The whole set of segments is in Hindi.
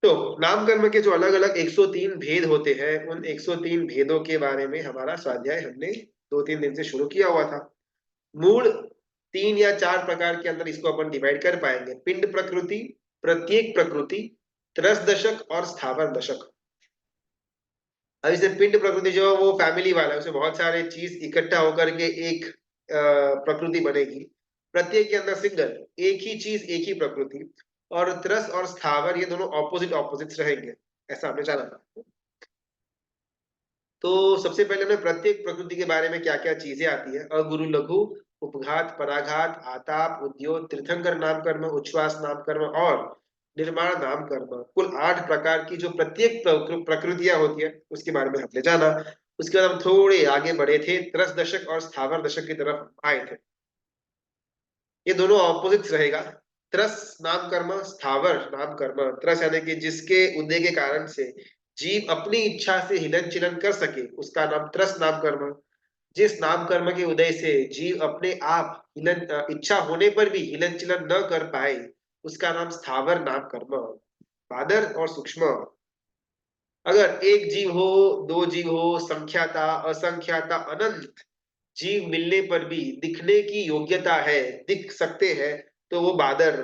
तो नाम कर्म के जो अलग अलग 103 भेद होते हैं, उन 103 भेदों के बारे में हमारा स्वाध्याय हमने 2-3 दिन से शुरू किया हुआ था। मूल 3 या 4 प्रकार के अंदर इसको अपन डिवाइड कर पाएंगे: पिंड प्रकृति, प्रत्येक प्रकृति, त्रस दशक और स्थावर दशक। अब इसे पिंड प्रकृति जो है वो फैमिली वाला है, उसमें बहुत सारे चीज इकट्ठा होकर के एक प्रकृति बनेगी। प्रत्येक के अंदर सिंगल एक ही चीज, एक ही प्रकृति। और त्रस और स्थावर ये दोनों ऑपोजिट ऑपोजिट्स रहेंगे, ऐसा हमने जाना था। तो सबसे पहले हमें प्रत्येक प्रकृति के बारे में क्या क्या चीजें आती है: अगुरु लघु, उपघात, पराघात, आताप, उद्योत, तीर्थंकर नाम कर्म, उच्छ्वास नाम कर्म और निर्माण नाम कर्म। कुल 8 प्रकार की जो प्रत्येक प्रकृतियां होती है उसके बारे में हमने जाना। उसके बाद हम थोड़े आगे बढ़े थे, त्रस दशक और स्थावर दशक की तरफ आए थे। ये दोनों ऑपोजिट्स रहेगा। त्रस नाम कर्म, स्थावर नाम कर्म। त्रस यानी कि जिसके उदय के कारण से जीव अपनी इच्छा से हिलन चिलन कर सके, उसका नाम त्रस नाम कर्म। जिस नाम कर्म के उदय से जीव अपने आप हिलन इच्छा होने पर भी हिलन चिलन न कर पाए, उसका नाम स्थावर नाम कर्म। बादर और सूक्ष्म, अगर एक जीव हो, दो जीव हो, संख्याता असंख्याता अनंत जीव मिलने पर भी दिखने की योग्यता है, दिख सकते हैं, तो वो बादर।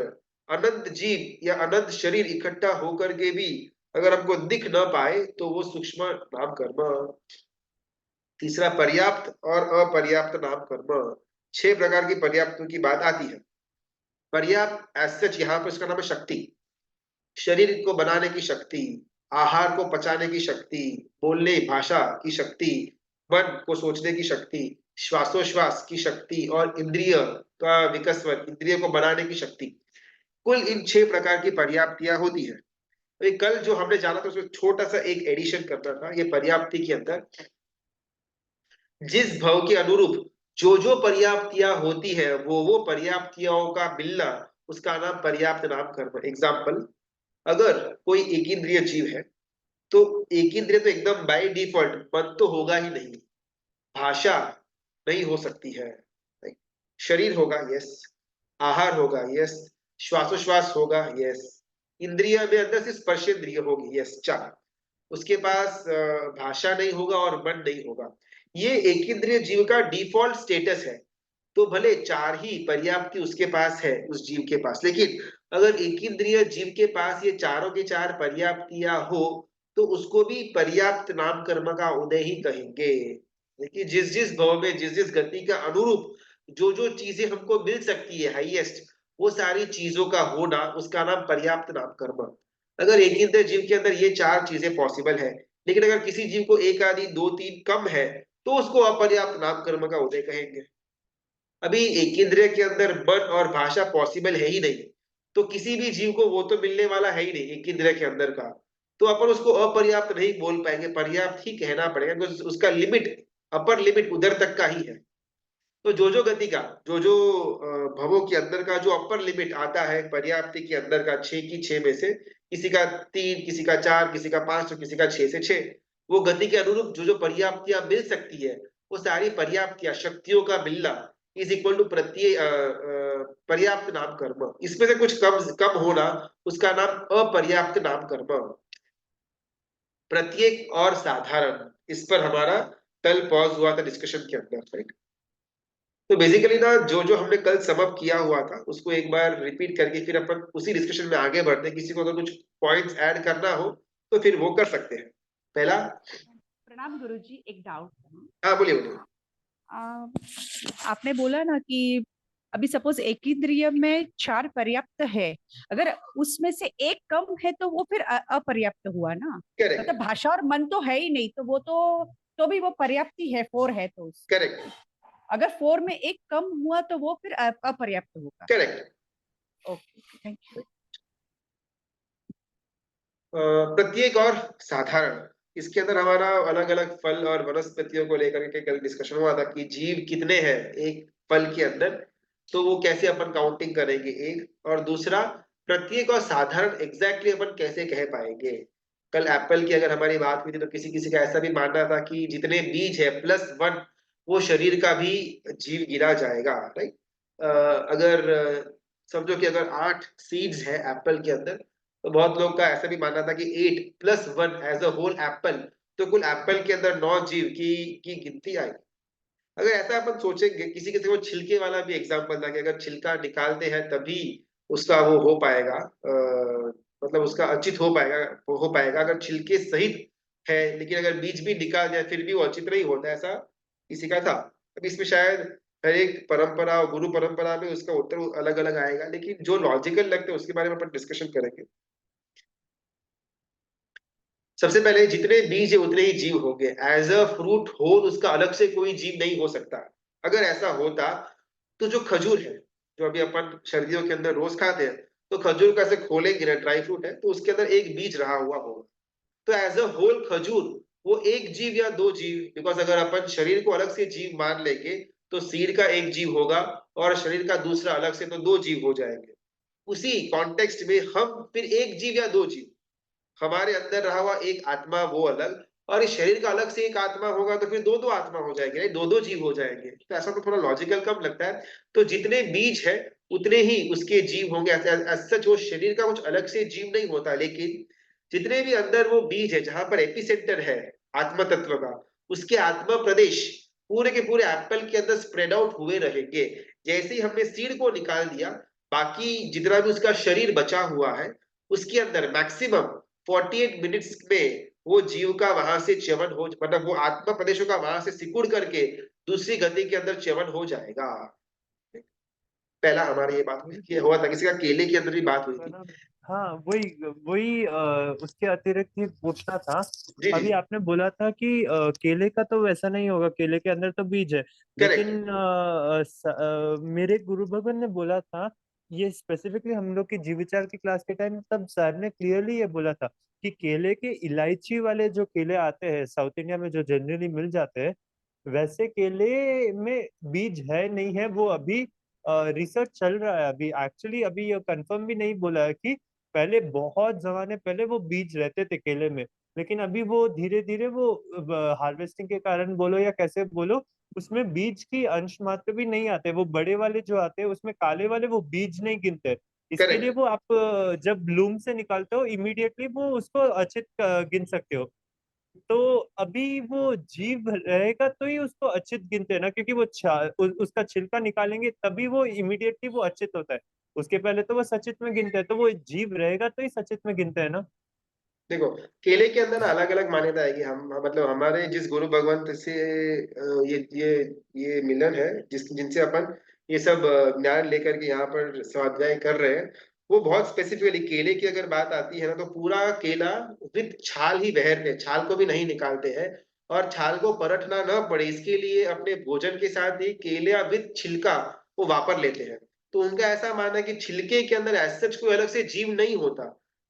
अनंत जीव या अनंत शरीर इकट्ठा होकर के भी अगर हमको दिख न पाए तो वो सूक्ष्म नाम कर्म। तीसरा पर्याप्त और अपर्याप्त नाम कर्म। 6 प्रकार की पर्याप्त की बात आती है। पर्याप्त एज सच यहाँ पर इसका नाम है शक्ति, शरीर को बनाने की शक्ति, आहार को पचाने की शक्ति, बोलने भाषा की शक्ति, मन को सोचने की शक्ति, श्वासोश्वास की शक्ति और इंद्रिय का विकसवन, इंद्रिय को बनाने की शक्ति। कुल इन 6 प्रकार की पर्याप्तियां होती है। तो ये कल जो हमने जाना था उसमें छोटा सा एक एडिशन करना था। ये पर्याप्ति के अंदर जिस भाव के अनुरूप जो जो पर्याप्तियां होती है, वो पर्याप्तियों का मिलना, उसका नाम पर्याप्त नाम कर्म। एग्जाम्पल, अगर कोई एक इंद्रिय जीव है तो एक इंद्रिय तो एकदम बाय डिफॉल्ट मन तो होगा ही नहीं, भाषा नहीं हो सकती है, शरीर होगा यस, आहार होगा यस, श्वासोश्वास होगा यस, इंद्रिय में अंदर से स्पर्शेंद्रिय होगी यस 4। उसके पास भाषा नहीं होगा और मन नहीं होगा। ये एक इंद्रिय जीव का डिफॉल्ट स्टेटस है। तो भले 4 ही पर्याप्ति उसके पास है, उस जीव के पास, लेकिन अगर एक इंद्रिय जीव के पास ये चारों के चार पर्याप्तियां हो तो उसको भी पर्याप्त नाम कर्म का उदय ही कहेंगे। देखिए, जिस जिस भाव में जिस जिस गति का अनुरूप जो जो चीजें हमको मिल सकती है हाईएस्ट, वो सारी चीजों का होना, उसका नाम पर्याप्त नाम कर्म। अगर एक इंद्रिय जीव के अंदर ये 4 चीजें पॉसिबल है, लेकिन अगर किसी जीव को एक आदि दो तीन कम है, तो उसको अपर्याप्त नाम कर्म का उदय कहेंगे। अभी एक इंद्रिय के अंदर मन और भाषा पॉसिबल है ही नहीं, तो किसी भी जीव को वो तो मिलने वाला है ही नहीं एक इंद्रिय के अंदर का, तो अपन उसको अपर्याप्त नहीं बोल पाएंगे, पर्याप्त ही कहना पड़ेगा, क्योंकि उसका लिमिट, अपर लिमिट उधर तक का ही है। तो जो जो गति का, जो जो भवों के अंदर का जो अपर लिमिट आता है पर्याप्ति के अंदर का, 6 की 6 में से किसी का 3, किसी का 4, किसी का 5 और किसी का 6 से 6, वो गति के अनुरूप जो जो पर्याप्तियां मिल सकती है, वो सारी पर्याप्तियां, शक्तियों का मिलना इज इक्वल टू प्रत्यय पर्याप्त नाम कर्म। इसमें से कुछ कम कम होना, उसका नाम अपर्याप्त नाम कर्म। प्रत्येक और साधारण, इस पर हमारा कल पॉज हुआ था डिस्कशन के अंदर, राइट। तो बेसिकली ना, जो जो हमने कल समअप किया हुआ था उसको एक बार रिपीट करके फिर अपन उसी डिस्कशन में आगे बढ़ते हैं। किसी को अगर कुछ पॉइंट्स ऐड करना हो तो फिर वो कर सकते हैं। पहला, प्रणाम गुरुजी, एक डाउट था। हाँ बोलिए बोलिए। आपने बोला ना कि अभी सपोज एक इंद्रिय में 4 पर्याप्त है, अगर उसमें से एक कम है तो वो फिर अपर्याप्त हुआ ना। मतलब करेक्ट। भाषा और मन तो है ही नहीं, तो वो तो भी वो पर्याप्ति है, 4 है तो करेक्ट। अगर 4 में एक कम हुआ तो वो फिर अपर्याप्त होगा। करेक्ट। Okay, thank you. प्रत्येक और साधारण, इसके अंदर हमारा अलग अलग फल और वनस्पतियों को लेकर के कल डिस्कशन हुआ था कि जीव कितने हैं एक फल के अंदर, तो वो कैसे अपन काउंटिंग करेंगे एक, और दूसरा प्रत्येक और साधारण एग्जैक्टली अपन कैसे कह पाएंगे। कल एप्पल की अगर हमारी बात हुई थी तो किसी किसी का ऐसा भी मानना था कि जितने बीज है +1 वो शरीर का भी जीव गिरा जाएगा, राइट। अगर समझो कि अगर 8 सीड्स है एप्पल के अंदर तो बहुत लोग का ऐसा भी मानना था कि 8 + 1 एज अ होल एप्पल, तो कुल एप्पल के अंदर 9 जीव की गिनती आई। अगर ऐसा अपन सोचेंगे, किसी किसी को छिलके वाला भी एग्जाम्पल था कि अगर छिलका निकालते हैं तभी उसका वो हो पाएगा, मतलब उसका अचित हो पाएगा अगर छिलके सहित है, लेकिन अगर बीज भी निकाल जाए फिर भी वो अचित नहीं होता, ऐसा किसी का था। अब इसमें शायद हर एक परंपरा और गुरु परंपरा में उसका उत्तर अलग अलग आएगा, लेकिन जो लॉजिकल लगता है उसके बारे में अपन डिस्कशन करेंगे। सबसे पहले जितने बीज है उतने ही जीव होंगे, एज अ फ्रूट होल उसका अलग से कोई जीव नहीं हो सकता। अगर ऐसा होता तो जो खजूर है, जो अभी अपन सर्दियों के अंदर रोज खाते हैं, तो खजूर का ऐसे खोलेंगे ना, ड्राई फ्रूट है, तो उसके अंदर एक बीज रहा हुआ होगा। तो एज अ होल खजूर वो एक जीव या दो जीव, बिकॉज अगर अपन शरीर को अलग से जीव मान लेंगे तो सीड का एक जीव होगा और शरीर का दूसरा अलग से, तो दो जीव हो जाएंगे। उसी कॉन्टेक्स्ट में हम फिर एक जीव या दो जीव, हमारे अंदर रहा हुआ एक आत्मा वो अलग, और इस शरीर का अलग से एक आत्मा होगा, तो फिर दो दो आत्मा हो जाएंगे, नहीं दो दो जीव हो जाएंगे। तो ऐसा तो थोड़ा लॉजिकल कम लगता है। तो जितने बीज है उतने ही उसके जीव होंगे, सच वो शरीर का कुछ अलग से जीव नहीं होता, लेकिन जितने भी अंदर वो बीज है जहां पर एपिसेंटर है आत्मा तत्व का, उसके आत्मा प्रदेश पूरे के पूरे एप्पल के अंदर स्प्रेड आउट हुए रहेंगे। जैसे ही हमने सीड को निकाल दिया, बाकी जितना भी उसका शरीर बचा हुआ है उसके अंदर मैक्सिमम 48 मिनट्स में वो जीव का वहां से च्यवन हो, मतलब वो आत्मा प्रदेशों का वहां से सिकुड़ करके दूसरी गति के अंदर च्यवन हो जाएगा। पहला हमारी ये बात हुई कि हुआ था, किसी का केले के अंदर भी बात हुई थी। बराबर। हाँ, वही वही उसके अतिरिक्त ही पूछना था। जी जी। अभी आपने बोला था कि केले का तो वैसा नहीं होगा, केले के अंदर तो बीज है। लेकिन करेक्ट। मेरे गुरु भगवान ने बोला था, ये स्पेसिफिकली हम लोग की जीव विचार की क्लास के टाइम, तब सर ने क्लियरली ये बोला था कि केले के इलायची वाले जो केले आते हैं साउथ इंडिया में, जो जनरली मिल जाते हैं, वैसे केले में बीज है नहीं है, वो अभी रिसर्च चल रहा है। अभी एक्चुअली अभी ये कंफर्म भी नहीं बोला है कि पहले, बहुत जमाने पहले वो बीज रहते थे केले में, लेकिन अभी वो धीरे धीरे वो हार्वेस्टिंग के कारण बोलो या कैसे बोलो, उसमें बीज की अंश मात्र भी नहीं आते। वो बड़े वाले जो आते हैं उसमें काले वाले वो बीज नहीं गिनते। इसके लिए करेक्ट। वो आप जब ब्लूम से निकालते हो इमीडिएटली वो उसको अचित गिन सकते हो। तो अभी वो जीव रहेगा तो ही उसको अचित गिनते हैं ना, क्योंकि वो उसका छिलका निकालेंगे तभी वो इमीडिएटली वो अचित होता है। उसके पहले तो वो सचित में गिनते हैं, तो वो जीव रहेगा तो ही सचित में गिनते हैं ना। देखो, केले के अंदर अलग अलग मान्यता है कि मतलब हमारे जिस गुरु भगवंत से ये मिलन है, जिनसे अपन ये सब ज्ञान लेकर के यहाँ पर स्वाध्याय कर रहे हैं, वो बहुत स्पेसिफिकली केले की अगर बात आती है ना, तो पूरा केला विद छाल ही बहरते हैं, छाल को भी नहीं निकालते हैं। और छाल को परखना ना पड़े इसके लिए अपने भोजन के साथ ही केला विद छिलका वो वापर लेते हैं। तो उनका ऐसा मानना है कि छिलके के अंदर ऐसा सच कोई अलग से जीव नहीं होता।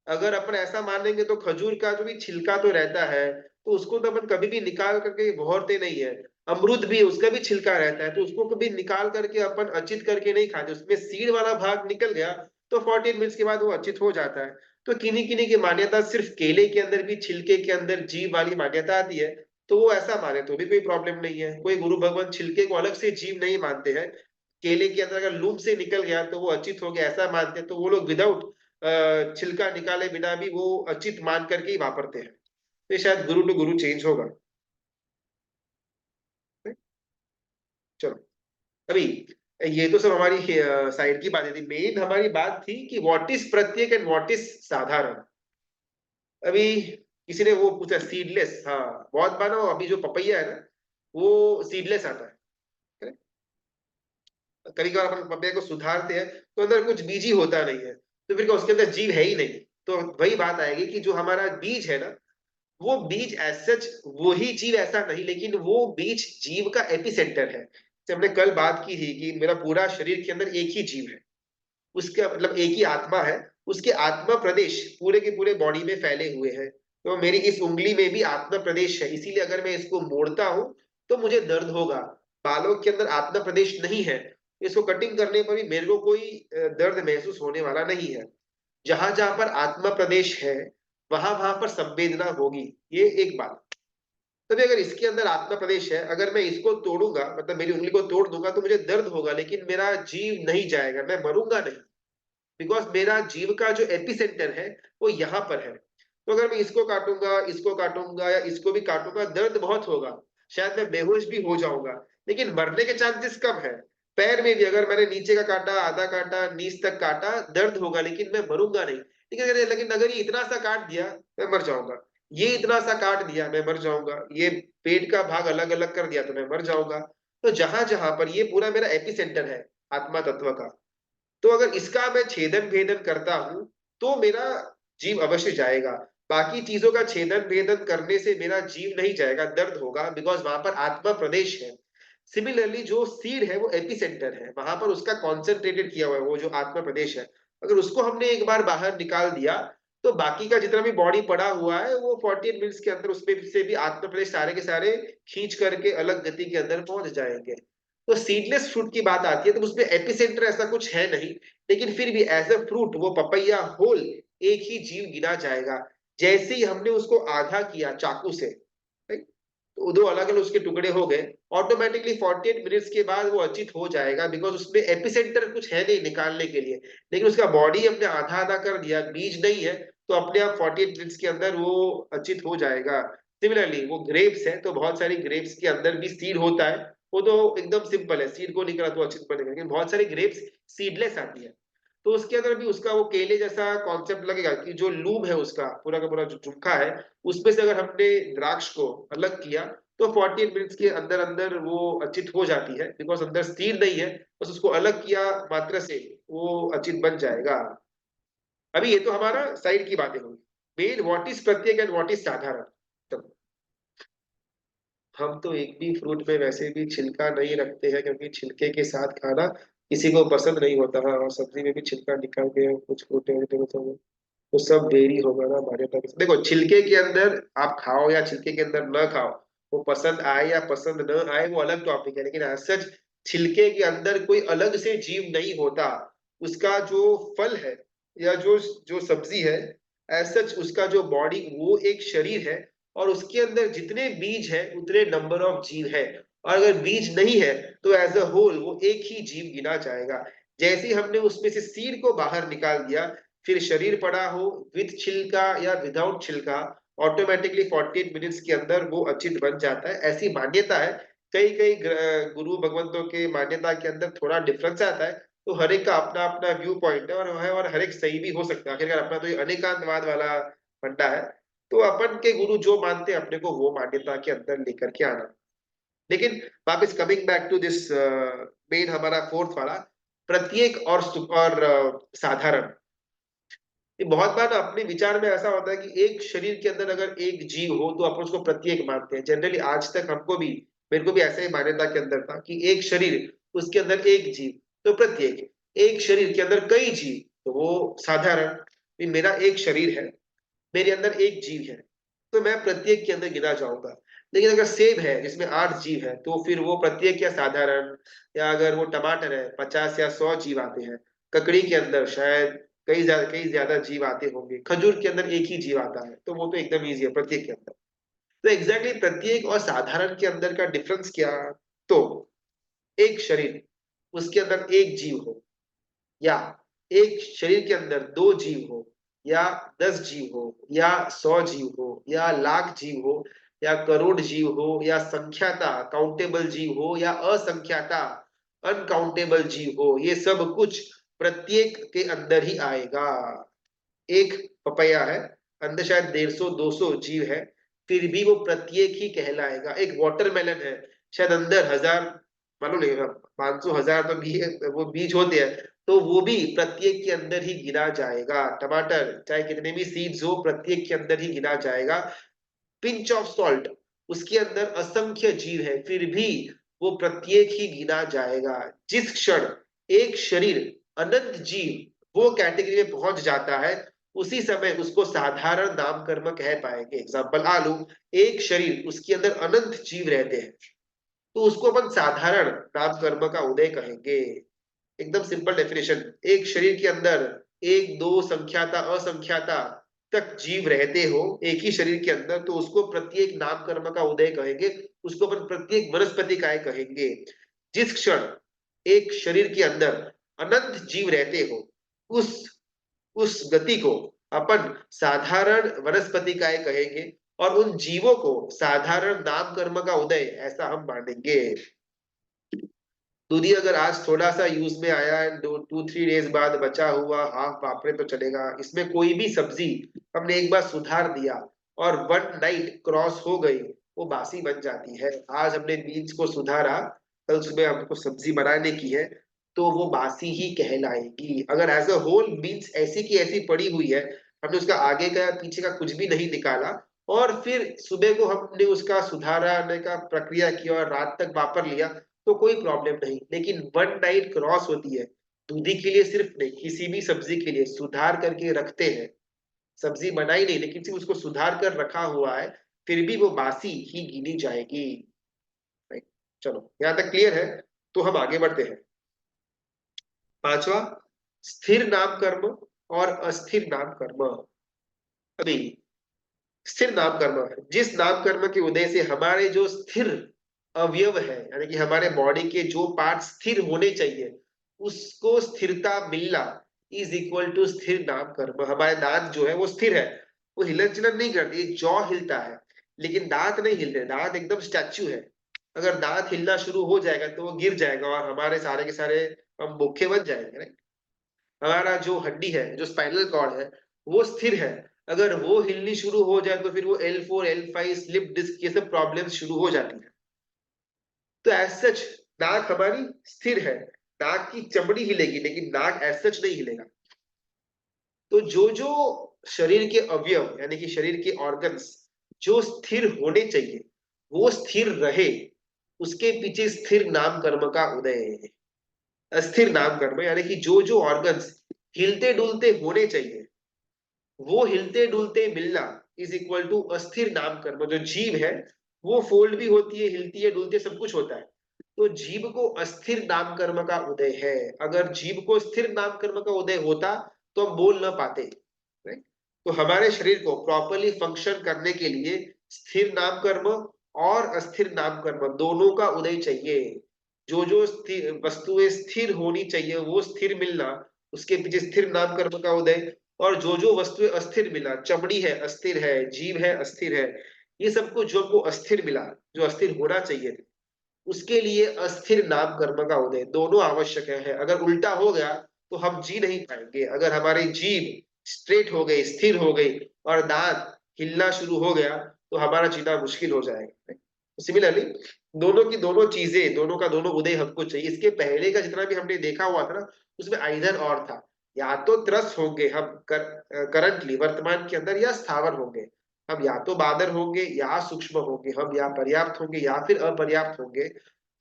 अगर अपन ऐसा मानेंगे तो खजूर का जो भी छिलका तो रहता है, तो उसको तो अपन कभी भी निकाल करके भोरते नहीं है। अमरूद भी उसका भी छिलका रहता है, तो उसको कभी निकाल करके अपन अचित करके नहीं खाते, उसमें सीड वाला भाग निकल गया तो 14 मिनट्स के बाद वो अचित हो जाता है। तो किन्हीं किन्हीं की मान्यता सिर्फ केले के अंदर भी छिलके के अंदर जीव वाली मान्यता आती है, तो वो ऐसा माने तो भी कोई प्रॉब्लम नहीं है। कोई गुरु भगवान छिलके को अलग से जीव नहीं मानते हैं। केले के अंदर अगर लूम से निकल गया तो वो अचित हो गया ऐसा मानते हैं, तो वो लोग विदाउट छिलका निकाले बिना भी वो अचित मान करके ही वापरते हैं। तो ये शायद गुरु टू गुरु चेंज होगा। चलो, अभी ये तो सब हमारी साइड की बातें थी। मेन हमारी बात थी कि व्हाट इज प्रत्येक एंड व्हाट इज साधारण। अभी किसी ने वो पूछा सीडलेस, हाँ बहुत बार ना, अभी जो पपैया है ना वो सीडलेस आता है। कभी कभार अपन पपैया को सुधारते हैं तो अंदर कुछ बीज ही होता नहीं है, तो फिर क्या उसके अंदर जीव है ही नहीं। तो वही बात आएगी कि जो हमारा बीज है ना, वो बीज एज सच वही जीव ऐसा नहीं, लेकिन वो बीज जीव का एपिसेंटर है। जैसे हमने कल बात की थी कि मेरा पूरा शरीर के अंदर एक ही जीव है, उसका मतलब एक ही आत्मा है, उसके आत्मा प्रदेश पूरे के पूरे बॉडी में फैले हुए हैं। तो मेरी इस उंगली में भी आत्मा प्रदेश है, इसीलिए अगर मैं इसको मोड़ता हूं तो मुझे दर्द होगा। बालों के अंदर आत्मा प्रदेश नहीं है, इसको कटिंग करने पर भी मेरे को कोई दर्द महसूस होने वाला नहीं है। जहां जहां पर आत्मा प्रदेश है वहां वहां पर संवेदना होगी, ये एक बात। तभी अगर इसके अंदर आत्मा प्रदेश है, अगर मैं इसको तोड़ूंगा, मतलब मेरी उंगली को तोड़ दूंगा, तो मुझे दर्द होगा लेकिन मेरा जीव नहीं जाएगा, मैं मरूंगा नहीं। बिकॉज मेरा जीव का जो एपिसेंटर है वो यहाँ पर है। तो अगर मैं इसको काटूंगा या इसको भी काटूंगा, दर्द बहुत होगा, शायद मैं बेहोश भी हो जाऊंगा, लेकिन मरने के चांसेस कम है। पैर में भी अगर मैंने नीचे का काटा, आधा काटा, नीच तक काटा, दर्द होगा लेकिन मैं मरूंगा नहीं। लेकिन अगर ये इतना सा काट दिया, मैं मर जाऊंगा। ये इतना सा काट दिया, मैं मर जाऊंगा। ये पेट का भाग अलग अलग कर दिया तो मैं मर जाऊंगा। तो जहां जहां पर ये पूरा मेरा एपिसेंटर है आत्मा तत्व का, तो अगर इसका मैं छेदन भेदन करता हूं तो मेरा जीव अवश्य जाएगा। बाकी चीजों का छेदन भेदन करने से मेरा जीव नहीं जाएगा, दर्द होगा, बिकॉज वहां पर आत्मा प्रदेश है। सिमिलरली जो सीड है वो एपिसेंटर है, वहां पर उसका कॉन्सेंट्रेटेड किया हुआ है वो जो आत्मा प्रदेश है। अगर उसको हमने एक बार बाहर निकाल दिया तो बाकी का जितना भी बॉडी पड़ा हुआ है वो 48 मिनट्स के अंदर उसमें से भी आत्मा प्रदेश सारे के सारे खींच करके अलग गति के अंदर पहुंच जाएंगे। तो सीडलेस फ्रूट की बात आती है तो उसमें एपिसेंटर ऐसा कुछ है नहीं, लेकिन फिर भी एज अ फ्रूट वो पपैया होल एक ही जीव गिना जाएगा। जैसे ही हमने उसको आधा किया चाकू से, तो दो अलग अलग उसके टुकड़े हो गए, ऑटोमेटिकली 48 मिनट्स के बाद वो अचित हो जाएगा, बिकॉज उसमें एपिसेंटर कुछ है नहीं निकालने के लिए। लेकिन उसका बॉडी हमने आधा आधा कर दिया, बीज नहीं है, तो अपने आप 48 मिनट्स के अंदर वो अचित हो जाएगा। सिमिलरली वो ग्रेप्स है तो बहुत सारी ग्रेप्स के अंदर भी सीड होता है, वो तो एकदम सिंपल है, सीड को निकला तो अचित बनेगा। लेकिन बहुत सारी ग्रेप्स सीडलेस आती है, तो उसके अंदर भी उसका वो केले जैसा कॉन्सेप्ट लगेगा कि जो लूब है उसका पूरा का पूरा जो झुमका है, उसमें से अगर हमने द्राक्ष को अलग किया तो 48 मिनट्स के अंदर अंदर वो अचित हो जाती है, बिकॉज अंदर सीड नहीं है, बस उसको अलग किया मात्र से वो अचित बन जाएगा। अभी ये तो हमारा साइड की बातें होंगी। मेन व्हाट इज प्रत्येक एंड व्हाट इज साधारण। तो हम तो एक भी फ्रूट में वैसे भी छिलका नहीं रखते हैं, क्योंकि छिलके के साथ खाना किसी को पसंद नहीं होता है, और सब्जी में भी छिलका निकाल के कुछ फ्रूट तो सब बेरी होगा ना हमारे पास। देखो छिलके के अंदर आप खाओ या छिलके के अंदर न खाओ, वो पसंद आए या पसंद न आए वो अलग टॉपिक है, लेकिन सच छिलके के अंदर कोई अलग से जीव नहीं होता। उसका जो फल है या जो जो सब्जी है, एज सच उसका जो बॉडी वो एक शरीर है, और उसके अंदर जितने बीज है उतने नंबर ऑफ जीव है। और अगर बीज नहीं है तो एज अ होल वो एक ही जीव गिना जाएगा। जैसे ही हमने उसमें से सीड को बाहर निकाल दिया, फिर शरीर पड़ा हो विद छिलका या विदाउट छिलका, ऑटोमेटिकली 48 मिनट्स के अंदर वो अचित बन जाता है, ऐसी मान्यता है। कई कई गुरु भगवंतों के मान्यता के अंदर थोड़ा डिफरेंस आता है, तो हर एक का अपना अपना व्यू पॉइंट है, और हर एक सही भी हो सकता है। आखिरकार अपना तो ये अनेकांतवाद वाला फंडा है, तो अपन के गुरु जो मानते हैं अपने को वो मान्यता के अंदर लेकर के आना। लेकिन वापस coming back to this main हमारा फोर्थ वाला, प्रत्येक और साधारण। ये बहुत बार ना अपने विचार में ऐसा होता है कि एक शरीर के अंदर अगर एक जीव हो तो अपन उसको प्रत्येक मानते हैं। जनरली आज तक हमको भी, मेरे को भी ऐसे ही मान्यता के अंदर था कि एक शरीर उसके अंदर एक जीव तो प्रत्येक, एक शरीर के अंदर कई जीव तो वो साधारण। मेरा एक शरीर है, मेरे अंदर एक जीव है, तो मैं प्रत्येक के अंदर गिना जाऊंगा। लेकिन अगर सेब है जिसमें 8 जीव है तो फिर वो प्रत्येक या साधारण। या अगर वो टमाटर है 50 या 100 जीव आते हैं, ककड़ी के अंदर शायद कई ज्यादा जीव आते होंगे, खजूर के अंदर एक ही जीव आता है, तो वो तो एकदम ईजी है प्रत्येक के अंदर। तो एग्जैक्टली प्रत्येक और साधारण के अंदर का डिफरेंस क्या? तो एक शरीर उसके अंदर एक जीव हो, या एक शरीर के अंदर 2 जीव हो, या 10 जीव हो, या 100 जीव हो, या लाख जीव हो, या करोड़ जीव हो, या संख्याता काउंटेबल जीव हो, या असंख्याता अनकाउंटेबल जीव हो, ये सब कुछ प्रत्येक के अंदर ही आएगा। एक पपैया है, अंदर शायद 150-200 जीव है, फिर भी वो प्रत्येक ही कहलाएगा। एक वाटरमेलन है, शायद अंदर 1000, मालूम नहीं 500,000 तो भी वो बीज होते हैं, तो वो भी प्रत्येक के अंदर ही गिना जाएगा। टमाटर चाहे कितने भी सीड्स हो प्रत्येक के अंदर ही गिना जाएगा। पिंच ऑफ सॉल्ट, उसके अंदर असंख्य जीव है, फिर भी वो प्रत्येक ही गिना जाएगा। जिस क्षण एक शरीर अनंत जीव वो कैटेगरी में पहुंच जाता है, उसी समय उसको साधारण नाम कर्म कह पाएंगे। एग्जाम्पल आलू, एक शरीर उसके अंदर अनंत जीव रहते हैं, तो उसको अपन साधारण नाम कर्म का उदय कहेंगे। एकदम सिंपल डेफिनेशन, एक शरीर के अंदर एक दो संख्याता असंख्याता तक जीव रहते हो एक ही शरीर के अंदर, तो उसको प्रत्येक नाम कर्म का उदय कहेंगे, उसको अपन प्रत्येक वनस्पति काय कहेंगे। जिस क्षण एक शरीर के अंदर अनंत जीव रहते हो, उस गति को अपन साधारण वनस्पति काय कहेंगे और उन जीवों को साधारण नाम कर्म का उदय ऐसा हम मानेंगे। दूधी अगर आज थोड़ा सा यूज में आया है, 2-3 डेज बाद बचा हुआ हाफ वापरे तो चलेगा। इसमें कोई भी सब्जी हमने एक बार सुधार दिया और 1 नाइट क्रॉस हो गई, वो बासी बन जाती है। आज हमने बीन्स को सुधारा, कल सुबह हमको सब्जी बनाने की है, तो वो बासी ही कहलाएगी। अगर एज अ होल बीन्स ऐसी की ऐसी पड़ी हुई है, हमने उसका आगे का पीछे का कुछ भी नहीं निकाला और फिर सुबह को हमने उसका सुधारने का प्रक्रिया किया और रात तक वापर लिया, तो कोई प्रॉब्लम नहीं। लेकिन 1 नाइट क्रॉस होती है, दूधी के लिए सिर्फ नहीं, किसी भी सब्जी के लिए सुधार करके रखते हैं, सब्जी बनाई नहीं लेकिन सिर्फ उसको सुधार कर रखा हुआ है, फिर भी वो बासी ही गिनी जाएगी। राइट, चलो यहाँ तक क्लियर है। तो हम आगे बढ़ते हैं। पांचवा, स्थिर नाम कर्म और अस्थिर नाम कर्म। अभी स्थिर नाम कर्म, जिस नाम कर्म के उदय से हमारे जो स्थिर अवयव है, यानी कि हमारे बॉडी के जो पार्ट स्थिर होने चाहिए, उसको स्थिरता मिलना इज इक्वल टू स्थिर नाम कर्म। हमारे दांत जो है वो स्थिर है, वो हिलन चिलन नहीं करती, जॉ हिलता है लेकिन दांत नहीं हिलते, दांत एकदम स्टैच्यू है। अगर दांत हिलना शुरू हो जाएगा तो वो गिर जाएगा और हमारे सारे के सारे हम भूखे बन जाएंगे। राइट, हमारा जो हड्डी है, जो स्पाइनल कॉर्ड है, वो स्थिर है। अगर वो हिलनी शुरू हो जाए तो फिर वो L4 L5 स्लिप डिस्क ये सब प्रॉब्लम्स शुरू हो जाती है। तो एज सच नाक हमारी स्थिर है, नाक की चमड़ी हिलेगी लेकिन नाक एज सच नहीं हिलेगा। तो जो जो शरीर के अवयव यानी कि शरीर के ऑर्गन्स जो स्थिर होने चाहिए वो स्थिर रहे, उसके पीछे स्थिर नाम कर्म का उदय है। अस्थिर नाम कर्म यानी कि जो जो ऑर्गन्स हिलते डुलते होने चाहिए वो हिलते डुलते मिलना इज इक्वल टू अस्थिर नाम कर्म। जो जीव है वो फोल्ड भी होती है, हिलती है, डुलती है, सब कुछ होता है। तो जीव को अस्थिर नाम कर्म का उदय है। अगर जीव को स्थिर नाम कर्म का उदय होता तो हम बोल ना पाते। राइट, तो हमारे शरीर को प्रॉपरली फंक्शन करने के लिए स्थिर नाम कर्म और अस्थिर नाम कर्म दोनों का उदय चाहिए। जो जो वस्तुएं स्थिर होनी चाहिए वो स्थिर मिलना, उसके पीछे स्थिर नाम कर्म का उदय। और जो जो वस्तुएं अस्थिर मिला, चमड़ी है अस्थिर है, जीव है अस्थिर है, ये सब कुछ जो हमको अस्थिर मिला, जो अस्थिर होना चाहिए, उसके लिए अस्थिर नाम कर्म का उदय दोनों आवश्यक है। अगर उल्टा हो गया तो हम जी नहीं पाएंगे। अगर हमारी जीभ स्ट्रेट हो गई, स्थिर हो गई और दांत हिलना शुरू हो गया तो हमारा जीना मुश्किल हो जाएगा। सिमिलरली दोनों की दोनों चीजें, दोनों का दोनों उदय हमको चाहिए। इसके पहले का जितना भी हमने देखा हुआ था ना, उसमें आइदर और था, या तो त्रस होंगे हम करंटली वर्तमान के अंदर, या स्थावर होंगे हम, या तो बादर होंगे या सूक्ष्म होंगे हम, या पर्याप्त होंगे या फिर अपर्याप्त होंगे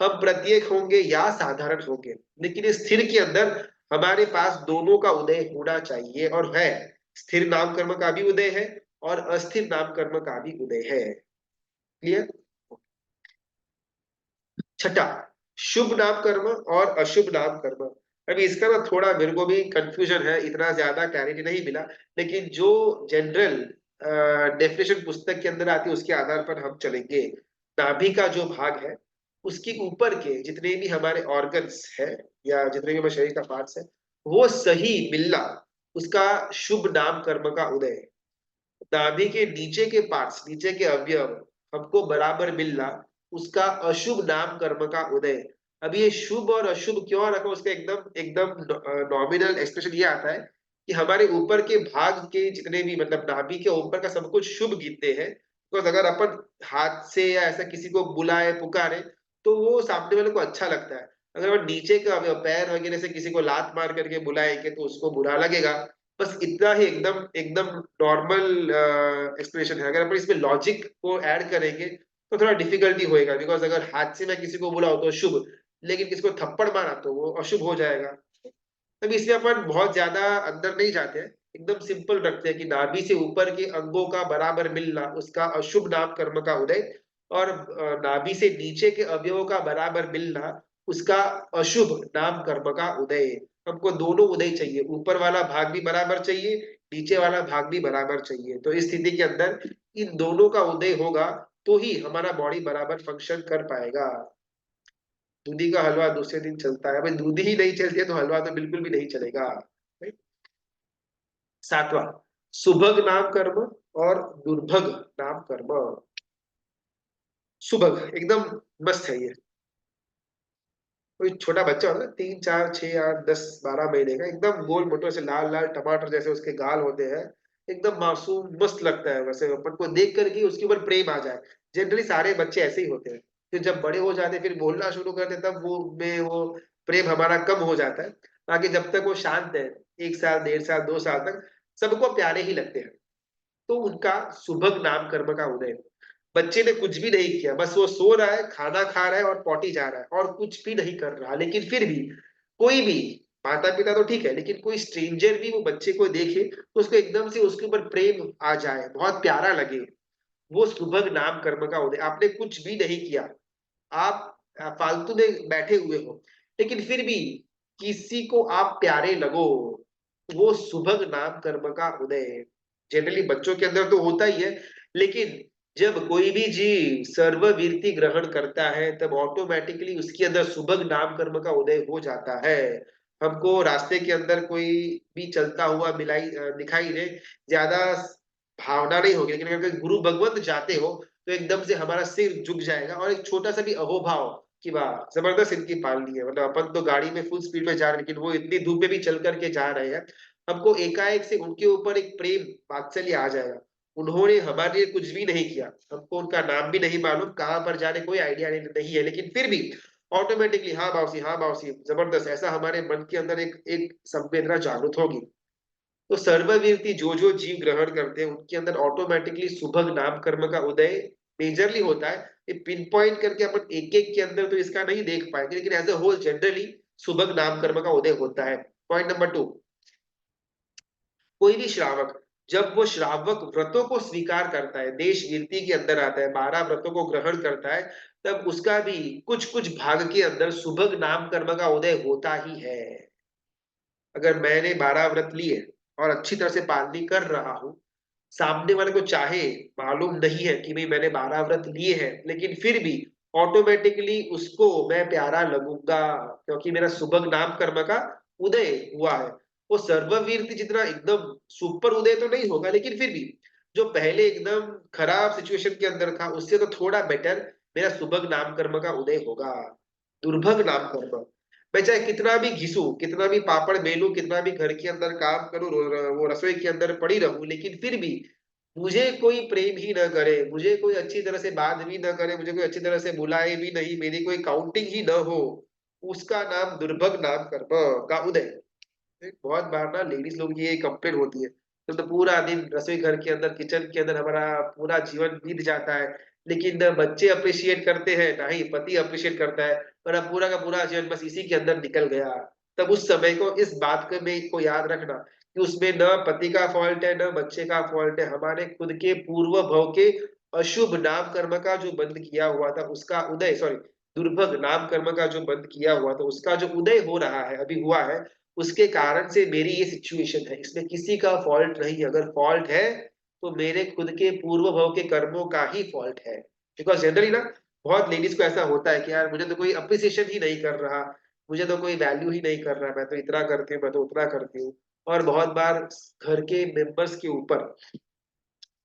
हम, प्रत्येक होंगे या साधारण होंगे। लेकिन इस स्थिर के अंदर हमारे पास दोनों का उदय होना चाहिए और है। स्थिर नाम कर्म का भी उदय है और अस्थिर नाम कर्म का भी उदय है। क्लियर? छठा, शुभ नाम कर्म और अशुभ नाम कर्म। अभी इसका ना थोड़ा मेरे को भी कंफ्यूजन है, इतना ज्यादा क्लैरिटी नहीं मिला, लेकिन जो जनरल डेफिनेशन पुस्तक के अंदर आती है उसके आधार पर हम चलेंगे। नाभि का जो भाग है उसके ऊपर के जितने भी हमारे ऑर्गन्स है या जितने भी हमारे शरीर का पार्ट्स है वो सही मिलना, उसका शुभ नाम कर्म का उदय है। नाभि के नीचे के पार्ट्स, नीचे के अवयव हमको बराबर मिलना, उसका अशुभ नाम कर्म का उदय। अब ये शुभ और अशुभ क्यों रखा, उसका एकदम एकदम नॉमिनल एक्सप्रेशन ये आता है कि हमारे ऊपर के भाग के जितने भी, मतलब नाभि के ऊपर का सब कुछ शुभ गिनते हैं। बिकॉज अगर अपन हाथ से या ऐसा किसी को बुलाए पुकारे तो वो सामने वाले को अच्छा लगता है। अगर अपन नीचे का अवयव पैर वगैरह से किसी को लात मार करके बुलाएंगे तो उसको बुरा लगेगा। बस इतना ही एकदम एकदम नॉर्मल एक्सप्लेनेशन है। अगर अपन इसमें लॉजिक को ऐड करेंगे तो थोड़ा डिफिकल्टी होएगा। बिकॉज अगर हाथ से मैं किसी को बुलाऊं तो शुभ, लेकिन किसी को थप्पड़ मारा तो वो अशुभ हो जाएगा। तभी इसलिए अपन बहुत ज्यादा अंदर नहीं जाते हैं, एकदम सिंपल रखते हैं कि नाभि से ऊपर के अंगों का बराबर मिलना उसका अशुभ नाम कर्म का उदय, और नाभि से नीचे के अवयवों का बराबर मिलना उसका अशुभ नाम कर्म का उदय। हमको दोनों उदय चाहिए, ऊपर वाला भाग भी बराबर चाहिए, नीचे वाला भाग भी बराबर चाहिए। तो इस स्थिति के अंदर इन दोनों का उदय होगा तो ही हमारा बॉडी बराबर फंक्शन कर पाएगा। दूधी का हलवा दूसरे दिन चलता है, भाई दूधी ही नहीं चलती है तो हलवा तो बिल्कुल भी नहीं चलेगा। 7वां, सुभग नाम कर्म और दुर्भग नाम कर्म। सुभग एकदम मस्त है ये। कोई छोटा बच्चा होता है 3 4 6 8 10 12 महीने का, एकदम गोल मोटो से लाल लाल टमाटर जैसे उसके गाल होते हैं, एकदम मासूम मस्त लगता है। वैसे अपन को देख करके उसके ऊपर प्रेम आ जाए। जनरली सारे बच्चे ऐसे ही होते हैं। फिर जब बड़े हो जाते हैं, फिर बोलना शुरू करते हैं, तब वो प्रेम हमारा कम हो जाता है। बाकी जब तक वो शांत है, 1 साल 1.5 साल 2 साल तक सबको प्यारे ही लगते हैं। तो उनका सुभग नाम कर्म का उदय। बच्चे ने कुछ भी नहीं किया, बस वो सो रहा है, खाना खा रहा है और पॉटी जा रहा है, और कुछ भी नहीं कर रहा, लेकिन फिर भी कोई भी, माता पिता तो ठीक है, लेकिन कोई स्ट्रेंजर भी वो बच्चे को देखे तो उसको एकदम से उसके ऊपर प्रेम आ जाए, बहुत प्यारा लगे। वो सुभग नाम कर्म का उदय। आपने कुछ भी नहीं किया, आप फालतू में बैठे हुए हो, लेकिन फिर भी किसी को आप प्यारे लगो, वो सुभग नाम कर्म का उदय है। जनरली बच्चों के अंदर तो होता ही है, लेकिन जब कोई भी जीव सर्ववीरति ग्रहण करता है, तब ऑटोमेटिकली उसके अंदर सुभग नाम कर्म का उदय हो जाता है। हमको रास्ते के अंदर कोई भी चलता हुआ दिखाई दे, ज्यादा भावना नहीं होगी, लेकिन अगर गुरु भगवंत जाते हो तो एकदम से हमारा सिर झुक जाएगा, और एक छोटा सा भी अहोभाव कि वाह जबरदस्त इनकी पालनी है, मतलब अपन तो गाड़ी में फुल स्पीड में जा रहे हैं, लेकिन वो इतनी धूप में भी चल करके जा रहे हैं, हमको एकाएक से उनके ऊपर एक प्रेम वात्सल्य आ जाएगा। उन्होंने हमारे लिए कुछ भी नहीं किया, हमको उनका नाम भी नहीं मालूम, कहाँ पर जाने कोई आइडिया नहीं है, लेकिन फिर भी ऑटोमेटिकली हाँ बाबूसी जबरदस्त, ऐसा हमारे मन के अंदर एक एक संवेदना जागृत होगी। तो सर्ववीरती जो जो जीव ग्रहण करते हैं, उनके अंदर ऑटोमेटिकली सुभग नाम कर्म का उदय मेजरली होता है। ये पिन पॉइंट करके अपन एक एक के अंदर तो इसका नहीं देख पाएंगे, लेकिन एज ए होल जनरली सुभग नाम कर्म का उदय होता है। पॉइंट नंबर 2, कोई भी श्रावक जब वो श्रावक व्रतों को स्वीकार करता है, देश वीरती के अंदर आता है, 12 व्रतों को ग्रहण करता है, तब उसका भी कुछ कुछ भाग के अंदर सुभग नाम कर्म का उदय होता ही है। अगर मैंने 12 व्रत लिए और अच्छी तरह से पालनी कर रहा हूं, सामने वाले को चाहे मालूम नहीं है कि भाई मैंने 12 व्रत लिए हैं, लेकिन फिर भी ऑटोमेटिकली उसको मैं प्यारा लगूंगा, क्योंकि मेरा सुभग नाम कर्म का उदय हुआ है। वो सर्ववीर जितना एकदम सुपर उदय तो नहीं होगा, लेकिन फिर भी जो पहले एकदम खराब सिचुएशन के अंदर था, उससे तो थोड़ा बेटर मेरा सुभग नाम कर्म का उदय होगा। दुर्भग नाम कर्म, मैं चाहे कितना भी घिसू, कितना भी पापड़ बेलूं, कितना भी घर के अंदर काम करूं, वो रसोई के अंदर पड़ी रहूं, लेकिन फिर भी मुझे कोई प्रेम ही न करे, मुझे कोई अच्छी तरह से बात भी न करे, मुझे कोई अच्छी तरह से बुलाए भी नहीं, मेरी कोई काउंटिंग ही न हो, उसका नाम दुर्भग नाम कर्म का उदय। बहुत बार ना लेडीज लोग ये कंप्लेन होती है, तो पूरा दिन रसोई घर के अंदर, किचन के अंदर हमारा पूरा जीवन बीत जाता है, लेकिन न बच्चे अप्रिशिएट करते हैं, ना ही पति अप्रिशिएट करता है, और अब पूरा का पूरा जीवन बस इसी के अंदर निकल गया। तब उस समय को, इस बात को में को याद रखना कि उसमें न पति का फॉल्ट है, न बच्चे का फॉल्ट है, हमारे खुद के पूर्व भव के अशुभ नाम कर्म का जो बंद किया हुआ था उसका उदय, सॉरी, दुर्भग नाम कर्म का जो बंद किया हुआ था उसका जो उदय हो रहा है, अभी हुआ है, उसके कारण से मेरी ये सिचुएशन है। इसमें किसी का फॉल्ट नहीं, अगर फॉल्ट है तो मेरे खुद के पूर्व भव के कर्मों का ही फॉल्ट है। बिकॉज जनरली ना बहुत लेडीज को ऐसा होता है कि यार मुझे तो कोई अप्रिसिएशन ही नहीं कर रहा, मुझे तो कोई वैल्यू ही नहीं कर रहा, मैं तो इतना करती हूँ, मैं तो उतना करती हूँ। और बहुत बार घर के मेंबर्स के ऊपर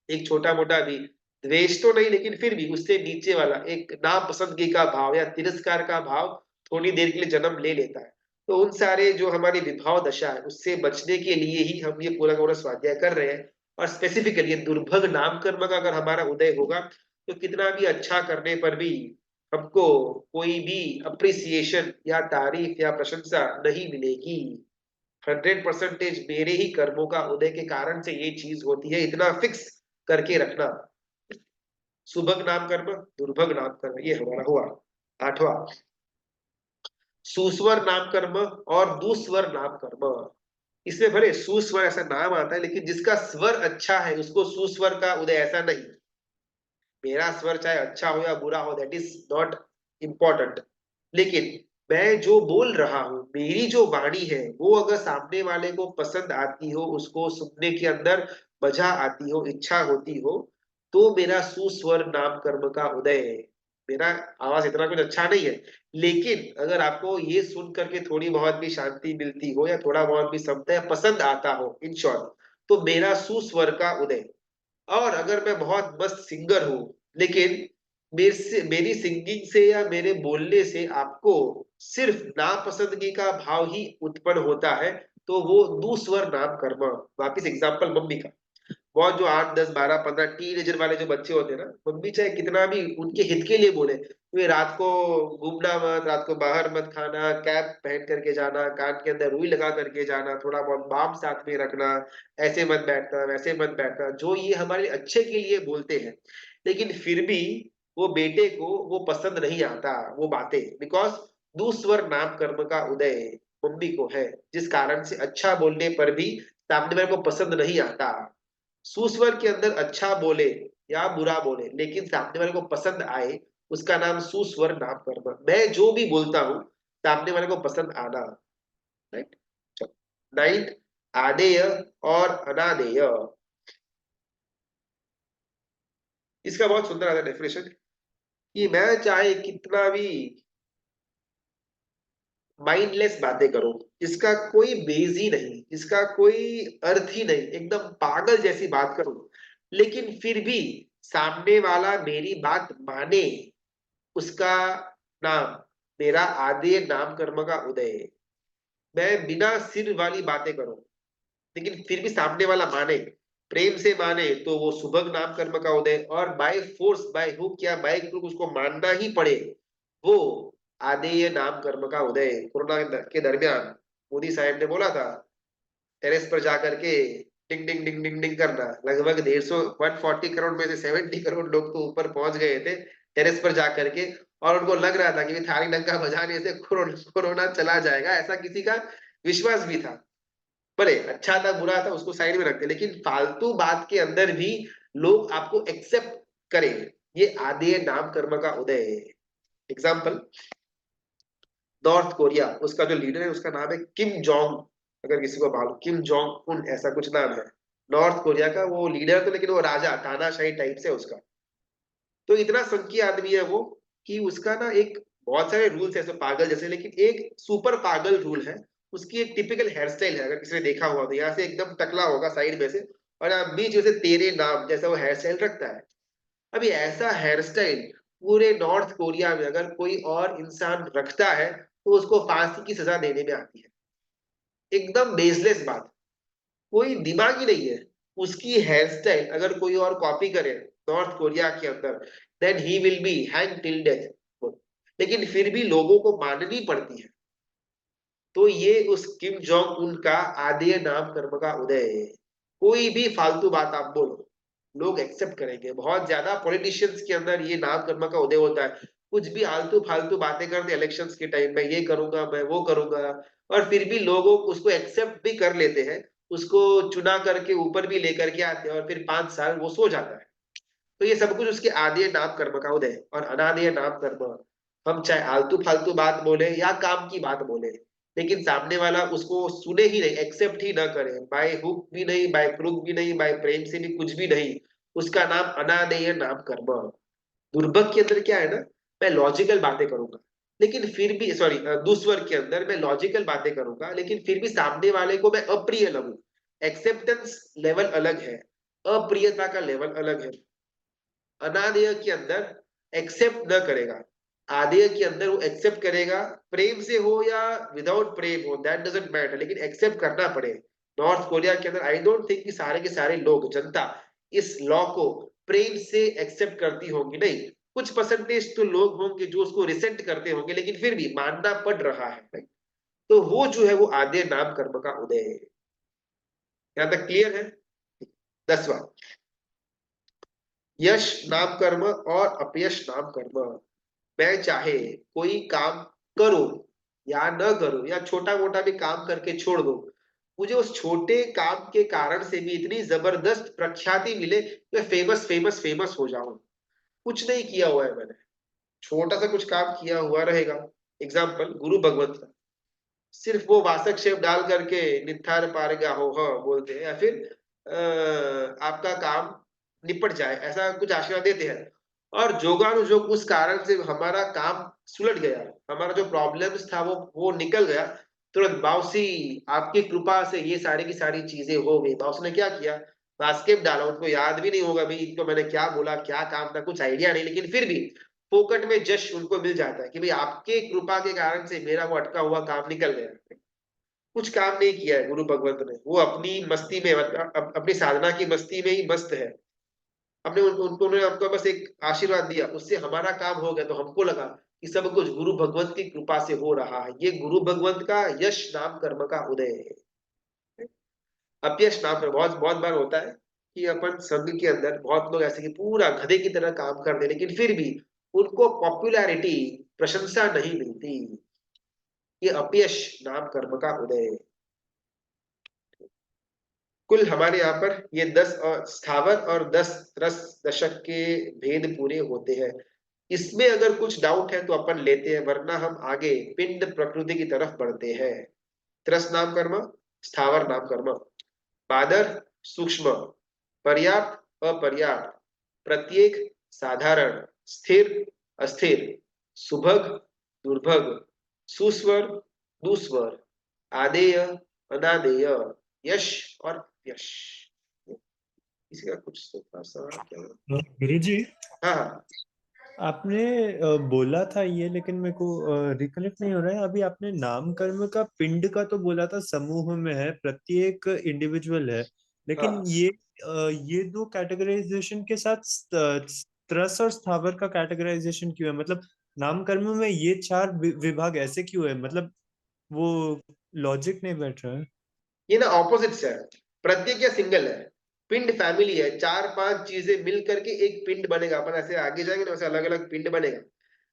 एक छोटा मोटा भी द्वेष तो नहीं, लेकिन फिर भी उससे नीचे वाला एक नापसंदगी का भाव या तिरस्कार का भाव थोड़ी देर के लिए जन्म ले लेता है। तो उन सारे जो हमारी विभाव दशा है, उससे बचने के लिए ही हम ये पूरा का पूरा स्वाध्याय कर रहे हैं। और स्पेसिफिकली दुर्भग नाम कर्म का अगर हमारा उदय होगा, तो कितना भी अच्छा करने पर भी हमको कोई भी अप्रिसिएशन या तारीफ या प्रशंसा नहीं मिलेगी। 100% मेरे ही कर्मों का उदय के कारण से ये चीज होती है, इतना फिक्स करके रखना। सुभग नाम कर्म, दुर्भग नाम कर्म, ये हमारा हुआ। 8वां, सुस्वर नाम कर्म और दुस्वर नाम कर्म। इसमें भले सुस्वर ऐसा नाम आता है, लेकिन जिसका स्वर अच्छा है उसको सुस्वर का उदय, ऐसा नहीं। मेरा स्वर चाहे अच्छा हो या बुरा हो, दैट इज नॉट इम्पोर्टेंट, लेकिन मैं जो बोल रहा हूं, मेरी जो वाणी है, वो अगर सामने वाले को पसंद आती हो, उसको सुनने के अंदर मजा आती हो, इच्छा होती हो, तो मेरा सुस्वर नाम कर्म का उदय है। मेरा आवाज इतना कुछ अच्छा नहीं है, लेकिन अगर आपको ये सुन करके थोड़ी बहुत भी शांति मिलती हो, या थोड़ा बहुत भी समझता है पसंद आता हो, इन शॉर्ट, तो मेरा सुस्वर का उदय। और अगर मैं बहुत मस्त सिंगर हूं, लेकिन मेरी सिंगिंग से या मेरे बोलने से आपको सिर्फ नापसंदगी का भाव ही उत्पन्न होता है, तो वो दुस्वर नाम कर्म। वापिस एग्जाम्पल मम्मी का, बहुत जो 8 10 12 15 टीनेजर वाले जो बच्चे होते हैं ना, मम्मी चाहे कितना भी उनके हित के लिए बोले, तो ये रात को घूमना मत, रात को बाहर मत खाना, कैप पहन करके जाना, कान के अंदर रुई लगा करके जाना, थोड़ा बहुत बाम साथ में रखना, ऐसे मत बैठना, वैसे मत बैठना, जो ये हमारे अच्छे के लिए बोलते हैं, लेकिन फिर भी वो बेटे को वो पसंद नहीं आता वो बातें, बिकॉज दुस्वर नाम कर्म का उदय मम्मी को है, जिस कारण से अच्छा बोलने पर भी सामने वाले को पसंद नहीं आता। सुस्वर के अंदर अच्छा बोले या बुरा बोले, लेकिन सामने वाले को पसंद आए, उसका नाम सुस्वर नाम कर्म। मैं जो भी बोलता हूं, सामने वाले को पसंद आना। राइट। नाइन्थ, आदेय और अनादेय। इसका बहुत सुंदर आता है डेफिनेशन, कि मैं चाहे कितना भी माइंडलेस बातें करूं, जिसका कोई बेस ही नहीं, जिसका कोई अर्थ ही नहीं, एकदम पागल जैसी बात करूं, लेकिन फिर भी सामने वाला मेरी बात माने, उसका नाम मेरा आदेय नाम कर्म का उदय है। मैं बिना सिर वाली बातें करूं, लेकिन फिर भी सामने वाला माने, प्रेम से माने, तो वो सुभग नाम कर्म का उदय। और बाय फोर्स, बाय हुक या बाय क्रूक उसको मानना ही पड़े, वो आदेय नाम कर्म का उदय। कोरोना के दरमियान मोदी साहब ने बोला था, टेरेस पर जाकर के डिंग डिंग डिंग डिंग डिंग करना। लगभग 140 करोड़ में से 70 करोड़ लोग तो ऊपर पहुंच गए थे टेरेस पर जाकर के, और उनको लग रहा था कि थाली डंका बजाने से कोरोना चला जाएगा, ऐसा किसी का विश्वास भी था। भले अच्छा था बुरा था उसको साइड में रखते, लेकिन फालतू बात के अंदर भी लोग आपको एक्सेप्ट करें, ये आदेय नाम कर्म का उदय है। एग्जाम्पल, नॉर्थ कोरिया, उसका जो लीडर है उसका नाम है किम जोंग, अगर किसी को मालूम, किम जोंग उन ऐसा कुछ नाम है नॉर्थ कोरिया का। वो लीडर तो, लेकिन वो राजा तानाशाही टाइप से उसका, तो इतना संकी आदमी है वो, कि उसका ना एक बहुत सारे रूल्स है, पागल जैसे, लेकिन एक सुपर पागल रूल है। उसकी एक टिपिकल हेयर स्टाइल है, अगर किसी ने देखा हुआ तो यहाँ से एकदम टकला होगा साइड में से, और यहाँ बीच में से तेरे नाम जैसा वो हेयर स्टाइल रखता है। अभी ऐसा हेयर स्टाइल पूरे नॉर्थ कोरिया में अगर कोई और इंसान रखता है, तो उसको फांसी की सजा देने में आती है। एकदम बेसलेस बात, कोई दिमाग ही नहीं है। उसकी हेयर स्टाइल अगर कोई और कॉपी करे नॉर्थ कोरिया के अंदर, then he will be hang till death, लेकिन फिर भी लोगों को माननी पड़ती है। तो ये उस किम जोंग उन का आदेय नाम कर्म का उदय है। कोई भी फालतू बात आप बोलो, लोग एक्सेप्ट करेंगे। बहुत ज्यादा पॉलिटिशियंस के अंदर ये नाम कर्म का उदय होता है, कुछ भी आलतू फालतू बातें करते इलेक्शंस के टाइम में, ये करूंगा मैं, वो करूंगा, और फिर भी लोग उसको एक्सेप्ट भी कर लेते हैं, उसको चुना करके ऊपर भी लेकर के आते हैं, और फिर 5 साल वो सो जाता है। तो ये सब कुछ उसके आदेय नाम कर्म का उदय। और अनादेय नाम कर्म, हम चाहे आलतू फालतू बात बोले या काम की बात बोले, लेकिन सामने वाला उसको सुने ही नहीं, एक्सेप्ट ही ना करे, बाय हुक भी नहीं, बाय क्रूक भी नहीं, बाय प्रेम से भी कुछ भी नहीं, उसका नाम अनादेय नाम कर्म। दुर्भग के अंदर क्या है ना, मैं लॉजिकल बातें करूंगा, लेकिन फिर भी, सॉरी, दुस्वर के अंदर मैं लॉजिकल बातें करूंगा, लेकिन फिर भी सामने वाले को मैं अप्रिय लगूं। एक्सेप्टेंस लेवल अलग है, अप्रियता का लेवल अलग है। अनादेय के अंदर एक्सेप्ट न करेगा, आदेय के अंदर वो एक्सेप्ट करेगा, प्रेम से हो या विदाउट प्रेम हो, दैट डजंट मैटर, लेकिन एक्सेप्ट करना पड़े। नॉर्थ कोरिया के अंदर आई डोंट थिंक कि सारे के सारे लोग, जनता इस लॉ को प्रेम से एक्सेप्ट करती होंगी, नहीं, कुछ परसेंटेज तो लोग होंगे जो उसको रिसेंट करते होंगे, लेकिन फिर भी मानना पड़ रहा है। तो वो जो है वो आदेय नाम कर्म का उदय है। यहां तक क्लियर है? 10वां, यश नाम कर्म और अपयश नाम कर्म। मैं चाहे कोई काम करूं या न करूं, या छोटा मोटा भी काम करके छोड़ दूं, मुझे उस छोटे काम के कारण से भी इतनी जबरदस्त प्रख्याति मिले, मैं फेमस फेमस फेमस हो जाऊं। कुछ नहीं किया हुआ है मैंने, छोटा सा कुछ काम किया हुआ रहेगा। एग्जाम्पल, गुरु भगवंत का, सिर्फ वो वासक शेप डाल करके निथार पार गा हो बोलते हैं, या फिर आपका काम निपट जाए, ऐसा कुछ आशीर्वाद देते हैं। और जोगानुजोग उस कारण से हमारा काम सुलट गया, हमारा जो प्रॉब्लम्स था वो निकल गया, तुरंत बाउसी आपकी कृपा से ये सारी की सारी चीजें हो गई। बाउसी ने क्या किया, बास्केट डाला, उनको याद भी नहीं होगा भाई इनको मैंने क्या बोला, क्या काम था, कुछ आइडिया नहीं, लेकिन फिर भी फोकट में जश उनको मिल जाता है कि भाई आपके कृपा के कारण से मेरा वो अटका हुआ काम निकल गया। कुछ काम नहीं किया है गुरु भगवंत ने, वो अपनी मस्ती में मतलब अपनी साधना की मस्ती में ही मस्त है। हमने उन्होंने हमको बस एक आशीर्वाद दिया, उससे हमारा काम हो गया। तो हमको लगा कि सब कुछ गुरु भगवंत की कृपा से हो रहा है। ये गुरु भगवंत का यश नाम कर्म का उदय है। अपयश नाम कर्म बहुत बहुत बार होता है कि अपन संघ के अंदर बहुत लोग ऐसे कि पूरा गधे की तरह काम कर दे, लेकिन फिर भी उनको पॉपुलैरिटी, प्रशंसा नहीं मिलती। ये अपयश नाम कर्म का उदय है। कुल हमारे यहाँ पर ये 10 और स्थावर और 10 त्रस दशक के भेद पूरे होते हैं। इसमें अगर कुछ डाउट है तो अपन लेते हैं, वरना हम आगे पिंड प्रकृति की तरफ बढ़ते हैं। त्रस नाम कर्म, स्थावर नाम कर्म, बादर सूक्ष्म, पर्याप्त अपर्याप्त, प्रत्येक साधारण, स्थिर अस्थिर, सुभग दुर्भग, सुस्वर दुस्वर, आदेय अनादेय, यश और यश। इसका कुछ थोड़ा सा क्या, गुरुजी, हाँ हाँ आपने बोला था ये, लेकिन मेरे को रिकलेक्ट नहीं हो रहा है। अभी आपने नाम कर्म का पिंड का तो बोला था समूह में है, प्रत्येक इंडिविजुअल है, लेकिन हाँ। ये दो कैटेगराइजेशन के साथ त्रस और स्थावर का कैटेगराइजेशन क्यों है? मतलब नाम कर्म में ये चार विभाग ऐसे क्यों है? मतलब वो लॉजिक नहीं बैठ रहा है। ये ना ऑपोजिट्स है, प्रत्येक या सिंगल है, पिंड फैमिली है, चार पांच चीजें मिल करके एक पिंड बनेगा। अपन ऐसे आगे जाएंगे ना वैसे अलग अलग पिंड बनेगा।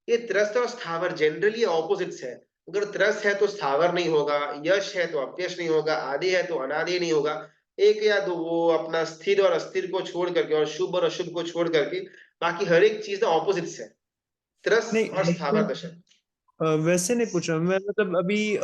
ये त्रस्त और स्थावर जनरली ऑपोजिट्स है। अगर त्रस्त है तो स्थावर नहीं होगा, यश है तो अपयश नहीं होगा, आदि है तो अनादि नहीं होगा। एक या दो वो अपना स्थिर और अस्थिर को छोड़ करके और शुभ और अशुभ को छोड़ करके बाकी हर एक चीज ऑपोजिट्स है, त्रस्त और नहीं, स्थावर दशा। वैसे नहीं पूछ रहा मैं। मतलब अभी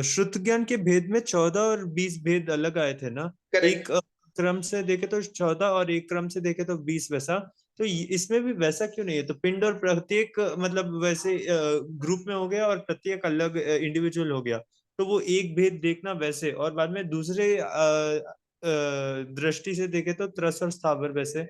श्रुत ज्ञान के भेद में 14 और 20 भेद अलग आए थे ना। एक करेक्ट। क्रम से देखे तो 14 और एक क्रम से देखे तो 20, वैसा तो इसमें भी वैसा क्यों नहीं है? तो पिंड और प्रत्येक मतलब वैसे ग्रुप में हो गया और प्रत्येक अलग इंडिविजुअल हो गया, तो वो एक भेद देखना वैसे, और बाद में दूसरे दृष्टि से देखे तो त्रस और स्थावर वैसे,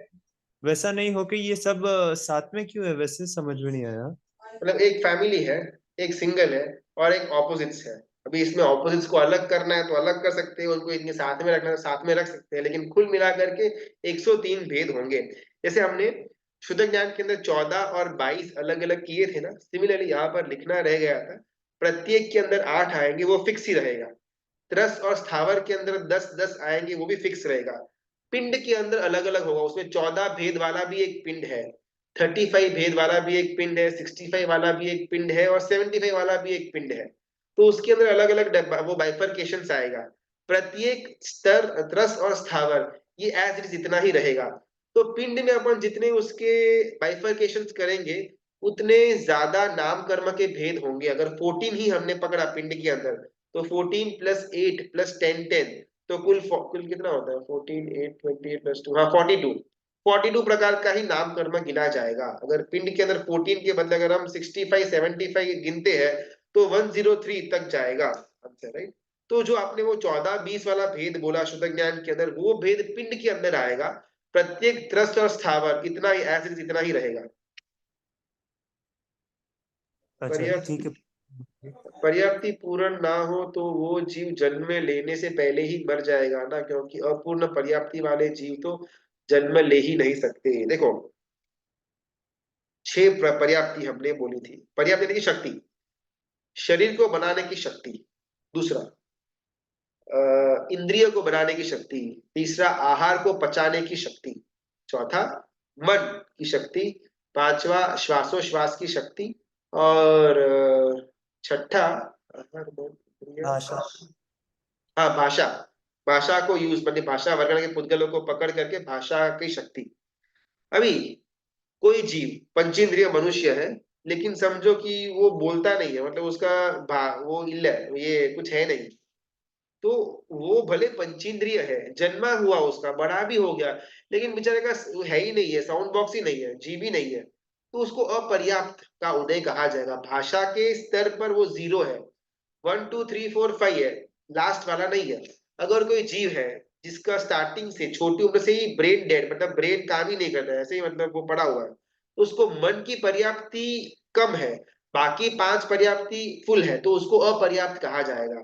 वैसा नहीं हो कि ये सब साथ में क्यों है? वैसे समझ में नहीं आया। मतलब एक फैमिली है, एक सिंगल है और एक ऑपोजिट्स है। अभी इसमें ऑपोजिट्स को अलग करना है तो अलग कर सकते हैं, उनको इनके साथ में रखना है तो साथ में रख सकते हैं, लेकिन कुल मिलाकर के 103 भेद होंगे। जैसे हमने शुद्ध ज्ञान के अंदर 14 और 22 अलग अलग किए थे ना, सिमिलरली यहाँ पर लिखना रह गया था, प्रत्येक के अंदर 8 आएंगे, वो फिक्स ही रहेगा। त्रस और स्थावर के अंदर 10-10 आएंगे, वो भी फिक्स रहेगा। पिंड के अंदर अलग अलग होगा, उसमें 14 भेद वाला भी एक पिंड है, 35 भेद वाला भी एक पिंड है, 65 वाला भी एक पिंड है और 75 वाला भी एक पिंड है। तो उसके अंदर अलग अलग वो बाइफरकेशन आएगा। प्रत्येक स्तर त्रस और स्थावर ये एज इट इज इतना ही रहेगा। तो पिंड में अपन जितने उसके बाइफरकेशन करेंगे उतने ज्यादा नाम कर्म के भेद होंगे। अगर 14 ही हमने पकड़ा पिंड के अंदर, तो 14 + 8 + 10 10, तो कुल कुल कितना होता है? 14 8 28 + 2, हाँ 42। 42 प्रकार का ही नाम कर्म गिना जाएगा। अगर पिंड के अंदर 14 के बदले अगर हम 65 75 गिनते हैं तो 103 तक जाएगा आंसर, राइट। तो जो आपने वो 14 20 वाला भेद बोला शुद्ध ज्ञान के अंदर, वो भेद पिंड के अंदर आएगा। प्रत्येक त्रस्त और स्थावर इतना ही एज इट इज इतना ही रहेगा। अच्छा, पर्याप्त ठीक है। पर्याप्ति पूर्ण ना हो तो वो जीव जन्म लेने से पहले ही मर जाएगा ना, क्योंकि अपूर्ण पर्याप्ति वाले जीव तो जन्म ले ही नहीं सकते। देखो 6 पर्याप्ति हमने बोली थी। पर्याप्ति यानी कि शक्ति, शरीर को बनाने की शक्ति। दूसरा इंद्रिय को बनाने की शक्ति। तीसरा आहार को पचाने की शक्ति। चौथा मन की शक्ति। पांचवा श्वासोश्वास की शक्ति। और छठा आहार मन इंद्रिय, भाषा। हाँ भाषा, भाषा को यूज मतलब भाषा वर्गण के पुद्गलों को पकड़ करके भाषा की शक्ति। अभी कोई जीव पंचेंद्रिय मनुष्य है, लेकिन समझो कि वो बोलता नहीं है, मतलब उसका वो इल्ल है, ये कुछ है नहीं। तो वो भले पंचेंद्रिय है, जन्मा हुआ उसका बड़ा भी हो गया, लेकिन बेचारे का है ही नहीं है, साउंड बॉक्स ही नहीं है, जीव ही नहीं है। तो उसको अपर्याप्त का उदय कहा जाएगा। भाषा के स्तर पर वो 0 है, 1 2 3 4 5 है, लास्ट वाला नहीं है। अगर कोई जीव है जिसका स्टार्टिंग से छोटी उम्र से ही ब्रेन डेड, मतलब ब्रेन काम ही नहीं कर रहा है, ऐसे ही मतलब वो पड़ा हुआ है, तो उसको मन की पर्याप्ति कम है, बाकी 5 पर्याप्ति फुल है, तो उसको अपर्याप्त कहा जाएगा।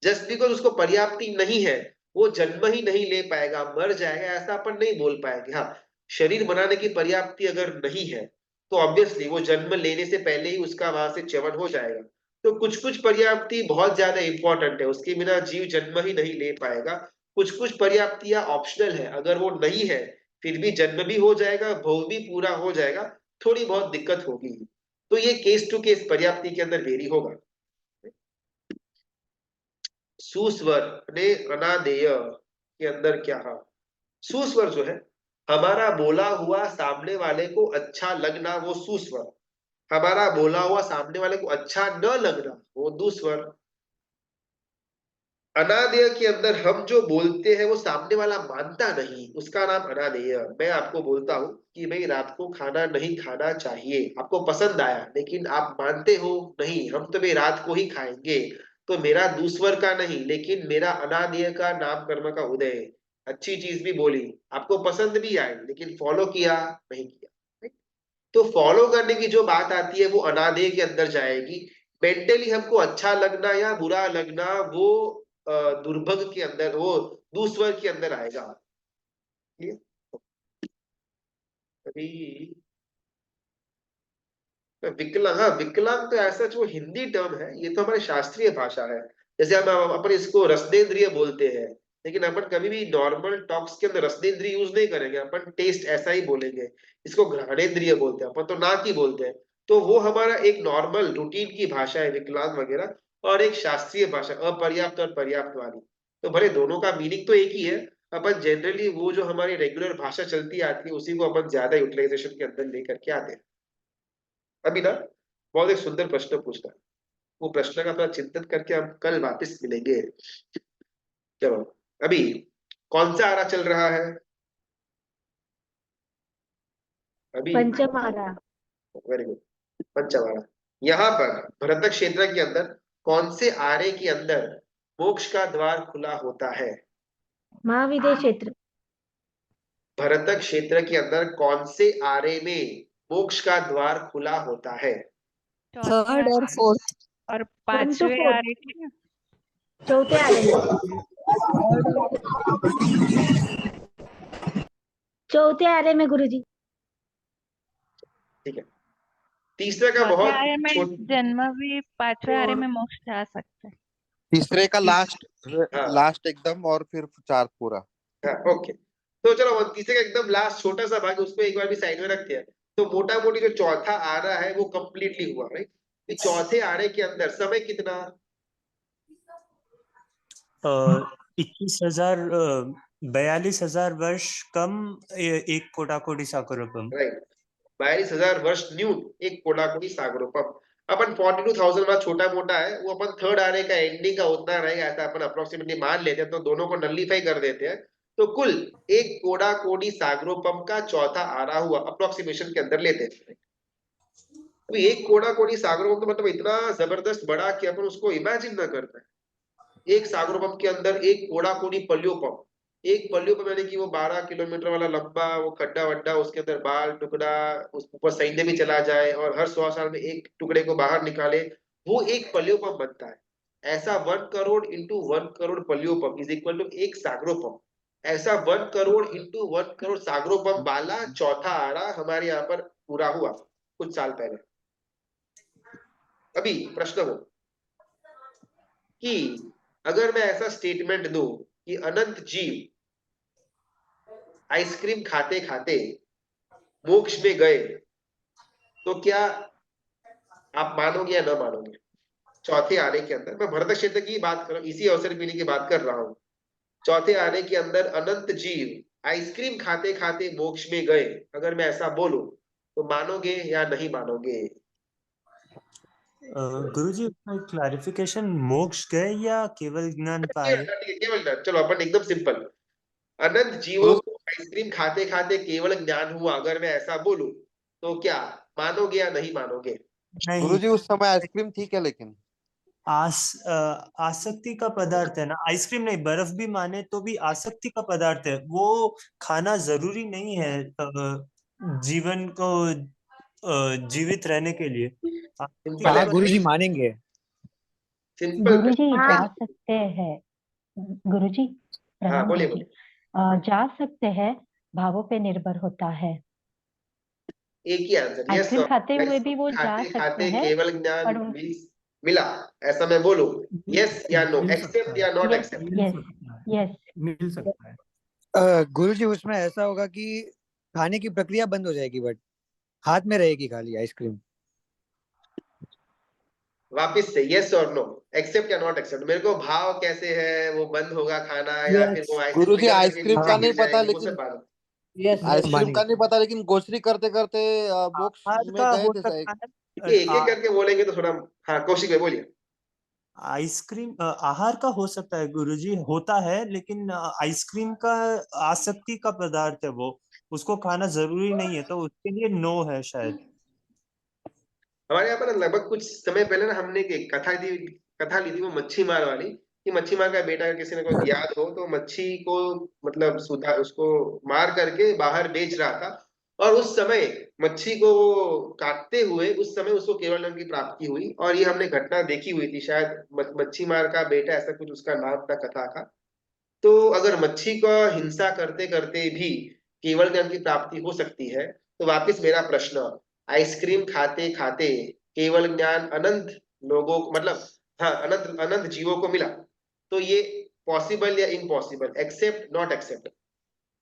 जस्ट बिकॉज उसको पर्याप्ति नहीं है, वो जन्म ही नहीं ले पाएगा, मर जाएगा, ऐसा अपन नहीं बोल पाएंगे। हाँ, शरीर बनाने की पर्याप्ति अगर नहीं है तो ऑब्वियसली वो जन्म लेने से पहले ही उसका वहां से च्यवन हो जाएगा। तो कुछ कुछ पर्याप्ति बहुत ज्यादा इंपॉर्टेंट है, उसके बिना जीव जन्म ही नहीं ले पाएगा। कुछ कुछ पर्याप्तियां ऑप्शनल है, अगर वो नहीं है फिर भी जन्म भी हो जाएगा, भोग भी पूरा हो जाएगा, थोड़ी बहुत दिक्कत होगी। तो ये केस टू केस पर्याप्ति के अंदर वेरी होगा। सुस्वर ने अनादेय के अंदर क्या है? सुस्वर जो है, हमारा बोला हुआ सामने वाले को अच्छा लगना वो सुस्वर, हमारा बोला हुआ सामने वाले को अच्छा न लगना वो दुस्वर। अनादेय के अंदर हम जो बोलते हैं वो सामने वाला मानता नहीं, उसका नाम अनादेय। मैं आपको बोलता हूँ कि भाई रात को खाना नहीं खाना चाहिए, आपको पसंद आया, लेकिन आप मानते हो नहीं हम तो भाई रात को ही खाएंगे, तो मेरा दूसवर का नहीं लेकिन मेरा अनादेय का नाम कर्म का उदय है। अच्छी चीज भी बोली, आपको पसंद भी आई, लेकिन फॉलो किया नहीं किया। तो फॉलो करने की जो बात आती है वो अनादेय के अंदर जाएगी। मेंटली हमको अच्छा लगना या बुरा लगना वो दुर्भग के अंदर, वो दुस्वर के अंदर आएगा। अभी विकलांग, हाँ विकलांग तो ऐसा जो हिंदी टर्म है, ये तो हमारी शास्त्रीय भाषा है। जैसे हम अपन इसको रसनेन्द्रिय बोलते हैं, लेकिन अपन कभी भी नॉर्मल टॉक्स के अंदर रसनेन्द्रिय यूज नहीं करेंगे, अपन टेस्ट ऐसा ही बोलेंगे। इसको घ्राणेन्द्रिय बोलते हैं, अपन तो नाक ही बोलते हैं। तो वो हमारा एक नॉर्मल रूटीन की भाषा है विकलांग वगैरह, और एक शास्त्रीय भाषा अपर्याप्त और पर्याप्त वाली। तो भले दोनों का मीनिंग तो एक ही है, अपन जनरली वो जो हमारी रेगुलर भाषा चलती आती है उसी को अपन ज्यादा यूटिलाइजेशन के अंदर लेकर के आते हैं। अभी ना बहुत एक सुंदर प्रश्न पूछता है, वो प्रश्न का थोड़ा चिंतन करके हम कल वापस मिलेंगे। चलो, अभी कौन सा आरा चल रहा है? अभी पंचम आरा। Very good, पंचमारा। यहाँ पर भरतक क्षेत्र के अंदर कौन से आरे के अंदर मोक्ष का द्वार खुला होता है? महाविद्य क्षेत्र। भरतक क्षेत्र के अंदर कौन से आरे में मोक्ष का द्वार खुला होता है? थर्ड और फोर्थ और 1 to 5वें 4 आ रहे थे ना। चौथे आरे में, चौथे आरे में गुरुजी। ठीक है, तीसरे का चौथे बहुत आरे में छोट, जन्म भी, 5वें आरे में मोक्ष जा सकता है। तीसरे का लास्ट हाँ लास्ट एकदम और फिर चार पूरा। हाँ ओके। तो चलो तीसरे का एकदम लास्ट छोटा सा भाग उसको एक बार भी साइड में रखते हैं। तो मोटा मोटी जो चौथा आरा है वो कंप्लीटली हुआ, राइट? चौथे आरे के अंदर समय कितना? 21,000 42,000 वर्ष कम एक कोडाकोडी सागरोपम। राइट, 42,000 वर्ष न्यून एक कोडाकोडी सागरोपम। अपन 42,000 वाला छोटा मोटा है, वो अपन थर्ड आरे का एंडिंग का उतना रहेगा ऐसा अपन अप्रोक्सीमेटली मान लेते हैं, तो दोनों को नलिफाई कर देते हैं। तो कुल एक कोडाकोडी सागरोपम का चौथा आरा हुआ, अप्रोक्सीमेशन के अंदर लेते हैं। तो एक कोडाकोडी सागरोपम तो मतलब इतना जबरदस्त बड़ा कि अपन उसको इमेजिन ना कर पाए। एक सागरोपम के अंदर एक कोडाकोडी पल्योपम, एक पल्योपम यानी कि वो 12 किलोमीटर वाला लंबा वो खड्डा वड्डा, उसके अंदर बाल टुकड़ा, उस ऊपर सैन्य भी चला जाए और हर 100 साल में एक टुकड़े को बाहर निकाले, वो एक पल्योपम बनता है। ऐसा 1 करोड़ इंटू 1 करोड़ पल्योपम इज इक्वल टू एक सागरोपम। ऐसा 1 करोड़ इंटू 1 करोड़ सागरोपम वाला चौथा आरा हमारे यहाँ पर पूरा हुआ कुछ साल पहले। अभी प्रश्न हो कि अगर मैं ऐसा स्टेटमेंट दूं कि अनंत जीव आइसक्रीम खाते खाते मोक्ष में गए, तो क्या आप मानोगे या न मानोगे? चौथे आने के अंदर, मैं भरत क्षेत्र की बात कर रहा हूं, इसी अवसर पीने की बात कर रहा हूं। चौथे आने के अंदर अनंत जीव आइसक्रीम खाते खाते मोक्ष में गए, अगर मैं ऐसा बोलूं तो मानोगे या नहीं मानोगे? गुरुजी क्लैरिफिकेशन, मोक्ष गए या केवल ज्ञान पाए? केवल ज्ञान, चलो अपन एकदम सिंपल, अनंत जीवों को आइसक्रीम खाते खाते केवल ज्ञान हुआ, अगर मैं ऐसा बोलूं तो क्या मानोगे या नहीं मानोगे? नहीं, गुरुजी उस समय आइसक्रीम थी क्या? लेकिन आसक्ति का पदार्थ है ना, आइसक्रीम नहीं, बर्फ भी माने तो भी आसक्ति का पदार्थ है वो। खाना जरूरी नहीं है जीवन को जीवित रहने के लिए। आसक्ति का सिंपल है, हाँ गुरुजी मानेंगे। सिंपल गुरुजी क्वेश्चन जा है। सकते हैं। गुरुजी हाँ प्रणाम बोलिए गुरुजी। बोलिए। जा सकते हैं भावों पे निर्भर होता है। एक ही आंसर, यस आइसक्रीम खाते हुए भी वो जा खाते सकते खाते हैं, केवल ज्ञान पर उन मिला, ऐसा मैं बोलूं? यस या नो, मिल सकता एक्सेप्ट है, या नॉट यस एक्सेप्ट? मिल यस सकता है, यस मिल सकता है। गुरुजी उसमें ऐसा होगा कि खाने की प्रक्रिया बंद हो जाएगी, बट हाथ में रहेगी खाली आइसक्रीम। वापिस से यस और नो, एक्सेप्ट या नॉट एक्सेप्ट? मेरे को भाव कैसे है, वो बंद होगा खाना या फिर वो आइसक्रीम गुरुजी पिघल करके आइसक्रीम नीचे का गिर नहीं पता, जाएगी, वो सब लेकिन बात? आइसक्रीम का नहीं पता, लेकिन गोचरी करते करते मोक्ष आहार में का गए हो थे शायद। सकता है। ये एक एक करके बोलेंगे तो थोड़ा। हाँ कौशिक भाई बोलिए। आइसक्रीम आहार का हो सकता है गुरुजी, होता है, लेकिन आइसक्रीम का आसक्ति का पदार्थ है वो, उसको खाना जरूरी नहीं है, तो उसके लिए नो है शायद। हमारे यहाँ पर लगभग कुछ समय पहले ना हमने एक कथा ली थी, वो मच्छी मार वाली, कि मच्छी मार का बेटा किसी ने को याद हो तो मच्छी को मतलब सुधार उसको मार करके बाहर बेच रहा था, और उस समय मच्छी को वो काटते हुए उस समय उसको केवल ज्ञान की प्राप्ति हुई, और ये हमने घटना देखी हुई थी शायद, मच्छी मार का बेटा ऐसा कुछ उसका नाम था कथा का। तो अगर मच्छी का हिंसा करते करते भी केवल ज्ञान की प्राप्ति हो सकती है, तो वापस मेरा प्रश्न, आइसक्रीम खाते खाते केवल ज्ञान अनंत लोगों को मतलब, हाँ अनंत अनंत जीवों को मिला, तो ये पॉसिबल या impossible, accept not accept?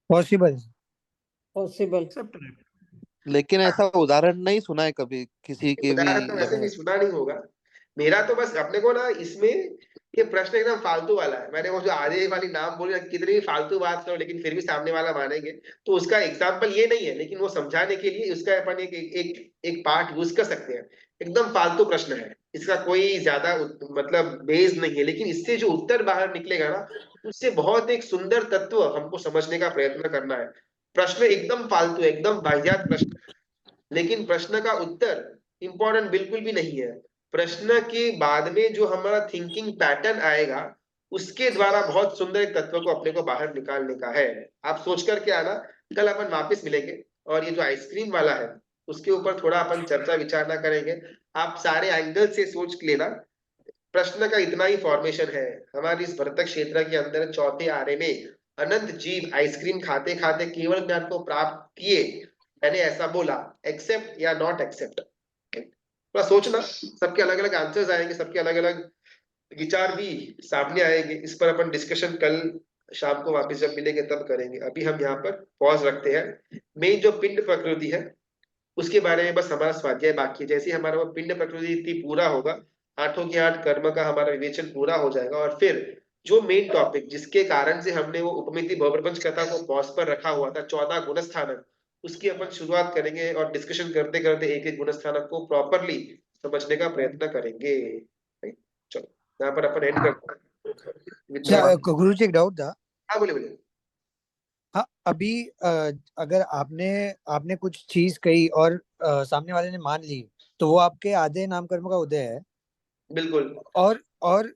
Possible. Accept है। लेकिन ऐसा उदाहरण नहीं सुना है कभी किसी के भी। उदाहरण तो वैसे भी सुना नहीं होगा। मेरा तो बस अपने को ना इसमें ये प्रश्न एकदम फालतू वाला है, मैंने वो जो आधे वाली नाम बोली, कितनी भी फालतू बात करो लेकिन फिर भी सामने वाला मानेंगे, तो उसका एग्जाम्पल ये नहीं है, लेकिन वो समझाने के लिए उसका अपन एक पार्ट यूज कर सकते हैं। एकदम फालतू प्रश्न है, इसका कोई ज्यादा मतलब बेस नहीं है, लेकिन इससे जो उत्तर बाहर निकलेगा ना, उससे बहुत एक सुंदर तत्व हमको समझने का प्रयत्न करना है। प्रश्न एकदम फालतू है, एकदम वाहियात प्रश्न, लेकिन प्रश्न का उत्तर इंपॉर्टेंट बिल्कुल भी नहीं है। प्रश्न के बाद में जो हमारा थिंकिंग पैटर्न आएगा, उसके द्वारा बहुत सुंदर एक तत्व को अपने को बाहर निकालने का है। आप सोच करके आना, कल अपन वापस मिलेंगे और ये जो आइसक्रीम वाला है उसके ऊपर थोड़ा अपन चर्चा विचारना करेंगे। आप सारे एंगल से सोच लेना। प्रश्न का इतना ही फॉर्मेशन है। हमारे इस भरतक क्षेत्र के अंदर चौथे आरे में अनंत जीव आइसक्रीम खाते खाते केवल ज्ञान को प्राप्त किए, मैंने ऐसा बोला, एक्सेप्ट या नॉट एक्सेप्ट? थोड़ा सोचना, सबके अलग अलग आंसर्स आएंगे, सबके अलग अलग विचार भी सामने आएंगे। इस पर अपन डिस्कशन कल शाम को वापस जब मिलेंगे तब करेंगे। अभी हम यहाँ पर पॉज रखते हैं। मेन जो पिंड प्रकृति है उसके बारे में बस हमारा स्वाध्याय बाकी है। जैसे ही हमारा वो पिंड प्रकृति पूरा होगा, आठों के आठ कर्म का हमारा विवेचन पूरा हो जाएगा, और फिर जो मेन टॉपिक जिसके कारण से हमने वो उपमिति बहुप्रपंच कथा को पॉज पर रखा हुआ था, 14 गुणस्थानक, उसकी अपन शुरुआत करेंगे और डिस्कशन करते करते एक एक गुणस्थानक को प्रॉपरली समझने का प्रयत्न करेंगे। चलो यहाँ पर अपन एंड करते हैं। गुरुजी एक डाउट था। हाँ बोले बोले। हाँ अभी अगर आपने आपने कुछ चीज कही और सामने वाले ने मान ली, तो वो आपके आधे नाम कर्म का उदय है। बिल्कुल। और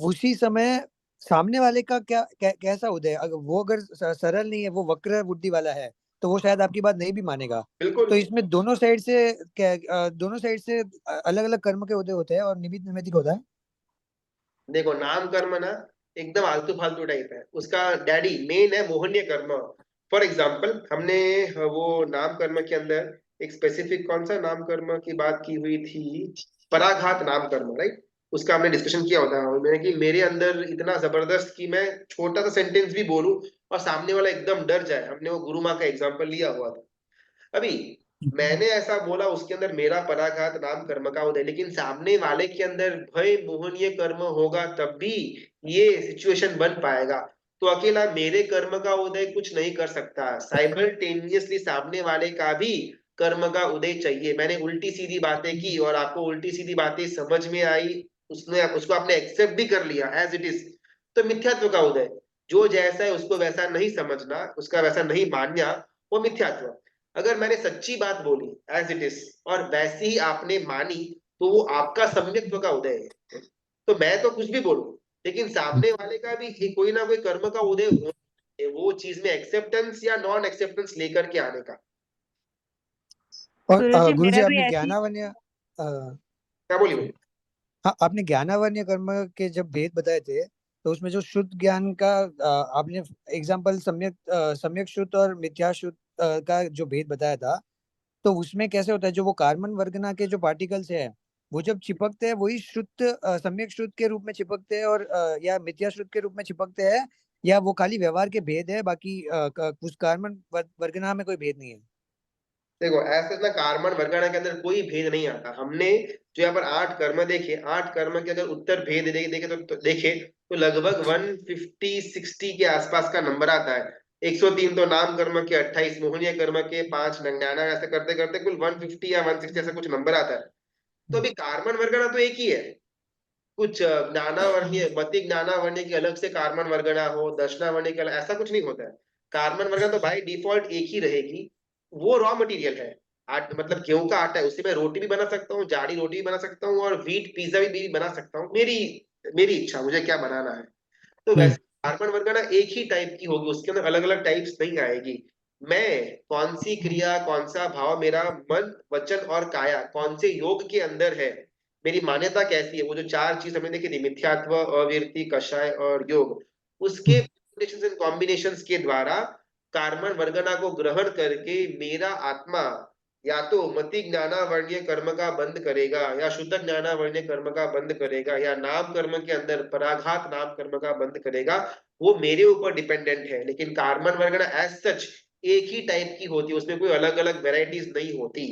उसी समय सामने वाले का कैसा उदय है? अगर वो सरल नहीं है, वो वक्र बुद्धि वाला है, तो वो शायद आपकी बात नहीं भी मानेगा। बिल्कुल तो इसमें दोनों साइड से अलग अलग कर्म के उदय होते हैं और निमित्त नैमित्तिक होता है। देखो नाम कर्म ना एकदम आलतू फालतू टाइप है, उसका डैडी मेन है मोहनीय कर्म। फॉर एग्जाम्पल हमने वो नाम कर्म के अंदर एक स्पेसिफिक कौन सा नाम कर्म की बात की हुई थी, पराघात नाम कर्म, राइट? उसका हमने डिस्कशन किया होता है मैंने कि मेरे अंदर इतना जबरदस्त कि मैं छोटा सा सेंटेंस भी बोलूं और सामने वाला एकदम डर जाए। हमने वो गुरु माँ का एग्जाम्पल लिया हुआ था। अभी मैंने ऐसा बोला, उसके अंदर मेरा पराघात नाम कर्म का उदय, लेकिन सामने वाले के अंदर भय मोहनीय कर्म होगा तब भी ये सिचुएशन बन पाएगा। तो अकेला मेरे कर्म का उदय कुछ नहीं कर सकता, साइमल्टेनियसली सामने वाले का भी कर्म का उदय चाहिए। मैंने उल्टी सीधी बातें की और आपको उल्टी सीधी बातें समझ में आई, उसको आपने एक्सेप्ट भी कर लिया एज इट इज, तो मिथ्यात्व का उदय। जो जैसा है उसको वैसा नहीं समझना, उसका वैसा नहीं मानना, वो मिथ्यात्व। अगर मैंने सच्ची बात बोली एज इट इज और वैसे ही आपने मानी, तो वो आपका सम्यक्त्व का उदय है। तो मैं तो कुछ भी बोलूं, लेकिन सामने वाले का भी कोई ना कोई कर्म का उदय हो, वो चीज में एक्सेप्टेंस या नॉन एक्सेप्टेंस लेकर के आने का। और गुरुजी गुरुजी मेरा भी आपने ऐसी ज्ञानावन्य क्या बोलिए? हाँ, आपने ज्ञानावन्य कर्म के जब भेद बताए थे, तो उसमें जो शुद्ध ज्ञान का आपने एग्जाम्पल सम्यक शुद्ध और मिथ्या शुद्ध का जो भेद बताया था, तो उसमें कैसे होता है, जो वो कार्बन वर्गना के जो पार्टिकल्स है, वो जब चिपकते हैं वही शुद्ध सम्यक शुद्ध के रूप में चिपकते हैं, और या मिथ्या शुद्ध के रूप में चिपकते हैं, या वो खाली व्यवहार के भेद है, बाकी कुछ कार्बन वर्गना में कोई भेद नहीं है? देखो, ऐसे ना कार्बन वर्गना के अंदर कोई भेद नहीं आता। हमने जो यहाँ पर 8 कर्म देखे, 8 कर्म के अगर उत्तर भेद देखे तो देखे तो लगभग 150-60 के आसपास का नंबर आता है। 103 तो नाम कर्म के, 28 मोहनीय कर्म के, 5 ज्ञाना, ऐसे करते करते कुल 150 या 160 ऐसा कुछ नंबर आता है। तो अभी कार्बन वर्गना तो एक ही है। कुछ ज्ञानावर्णीय, मति ज्ञानावर्णीय की अलग से कार्बन वर्गना हो, दर्शनावर्णीय की अलग, ऐसा कुछ नहीं होता है। कार्बन वर्गना तो बाय डिफॉल्ट एक ही रहेगी। वो रॉ मटेरियल है, मतलब गेहूं का आटा है, उससे मैं रोटी भी बना सकता हूँ, जाड़ी रोटी भी बना सकता हूँ, और व्हीट पिज्जा भी बना सकता हूँ। मेरी मेरी इच्छा, मुझे क्या बनाना है। तो वैसे कार्बन वर्गना एक ही टाइप की होगी, उसके अंदर अलग अलग टाइप्स नहीं आएगी। मैं कौन सी क्रिया, कौन सा भाव मेरा मन, वचन और काया कौन से योग के अंदर है, मेरी मान्यता कैसी है, वो जो 4 चीज हमने देखी थी, मिथ्यात्व, अविरति, कषाय और योग, उसके कॉम्बिनेशंस के द्वारा कार्बन वर्गना को ग्रहण करके मेरा आत्मा या तो मति ज्ञानावर्णीय कर्म का बंद करेगा, या शुद्ध ज्ञानावर्णीय कर्म का बंद करेगा, या नाम कर्म के अंदर पराघात नाम कर्म का बंद करेगा। वो मेरे ऊपर डिपेंडेंट है। लेकिन कार्बन वर्गना एज सच एक ही टाइप की होती है, उसमें कोई अलग अलग वेराइटीज नहीं होती।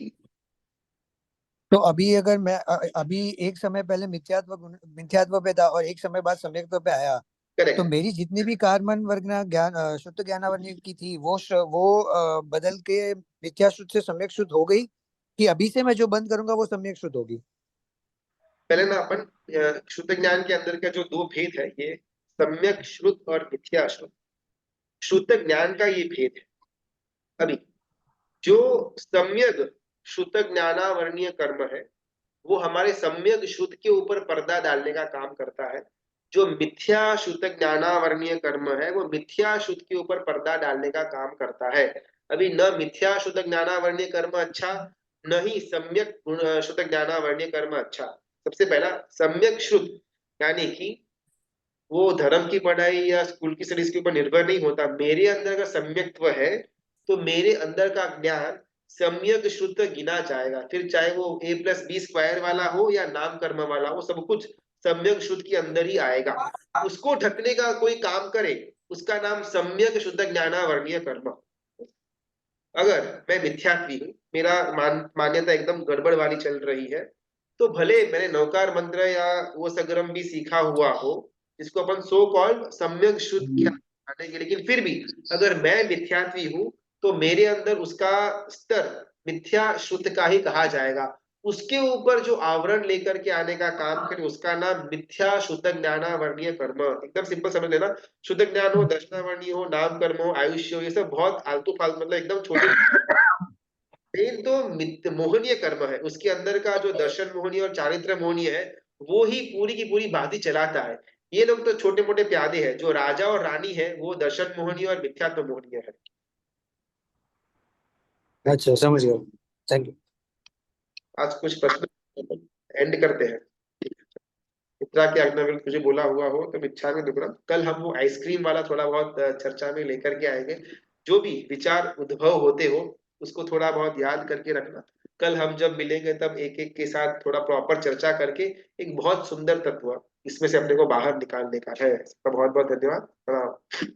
तो अभी अगर मैं अभी एक समय पहले मिथ्यात्व पे था और एक समय बाद सम्यक्त्व पे आया, तो करेक्ट। मेरी जितनी भी कार्बन वर्गना ज्ञान शुद्ध ज्ञानावर्ण की थी, वो बदल के मिथ्या शुद्ध से सम्यक शुद्ध हो गई, कि अभी से मैं जो बंद करूंगा वो सम्यक शुद्ध होगी? पहले ना अपन शुद्ध ज्ञान के अंदर का जो 2 भेद है, ये सम्यक श्रुत और मिथ्या श्रुत। शुद्ध ज्ञान का ये भेद है। अभी जो सम्यक शुद्ध ज्ञानावर्णीय कर्म है, वो हमारे सम्यक शुद्ध के ऊपर पर्दा डालने का काम करता है। जो मिथ्या शुद्ध ज्ञानावर्णीय कर्म है, वो मिथ्या शुद्ध के ऊपर पर्दा डालने का काम करता है। अभी न मिथ्या शुद्ध ज्ञानावर्णीय कर्म अच्छा, न ही सम्यक शुद्ध ज्ञानावर्णीय कर्म अच्छा। सबसे पहला सम्यक शुद्ध, यानी कि वो धर्म की पढ़ाई या स्कूल की स्टडीज के ऊपर निर्भर नहीं होता। मेरे अंदर अगर सम्यक्त्व है, तो मेरे अंदर का ज्ञान सम्यक शुद्ध गिना जाएगा। फिर चाहे वो A+B² वाला हो या नाम कर्म वाला हो, सब कुछ सम्यक शुद्ध के अंदर ही आएगा। उसको ढकने का कोई काम करे, उसका नाम सम्यक शुद्ध ज्ञानावर्णीय कर्म। अगर मैं मिथ्यात्वी हूँ, मेरा मान्यता एकदम गड़बड़ वाली चल रही है, तो भले मैंने नौकार मंत्र या वो सगरम भी सीखा हुआ हो, जिसको अपन सो कॉल्ड सम्यक शुद्ध ज्ञान आने के, लेकिन फिर भी अगर मैं मिथ्यात्वी हूँ, तो मेरे अंदर उसका स्तर मिथ्या शुद्ध का ही कहा जाएगा। उसके ऊपर जो आवरण लेकर के आने का काम करे, उसका नाम मिथ्या शुद्ध ज्ञानावर्णीय कर्म। एकदम सिंपल समझ लेना। शुद्ध ज्ञान हो, दर्शनावर्णीय हो, नाम कर्म हो, आयुष्य हो, ये सब बहुत आलतू फालतू, मतलब एकदम छोटे। मेन तो मोहनीय कर्म है, उसके अंदर का जो दर्शन मोहनीय और चारित्र मोहनीय है, वो ही पूरी की पूरी बाजी चलाता है। ये लोग तो छोटे मोटे प्यादे हैं। जो राजा और रानी है, वो दर्शन मोहनीय और मिथ्यात्व मोहनीय है। अच्छा, समझ गया। Thank you. आज कुछ प्रश्न एंड करते हैं। मित्रा की आज्ञा में तुझे बोला हुआ हो तो इच्छा में दुगना। कल हम वो आइसक्रीम वाला थोड़ा बहुत चर्चा में लेकर के आएंगे। जो भी विचार उद्भव होते हो, उसको थोड़ा बहुत याद करके रखना। कल हम जब मिलेंगे, तब एक एक के साथ थोड़ा प्रॉपर चर्चा करके एक बहुत सुंदर तत्व इसमें से अपने को बाहर निकालने का है। बहुत बहुत धन्यवाद। प्रणाम।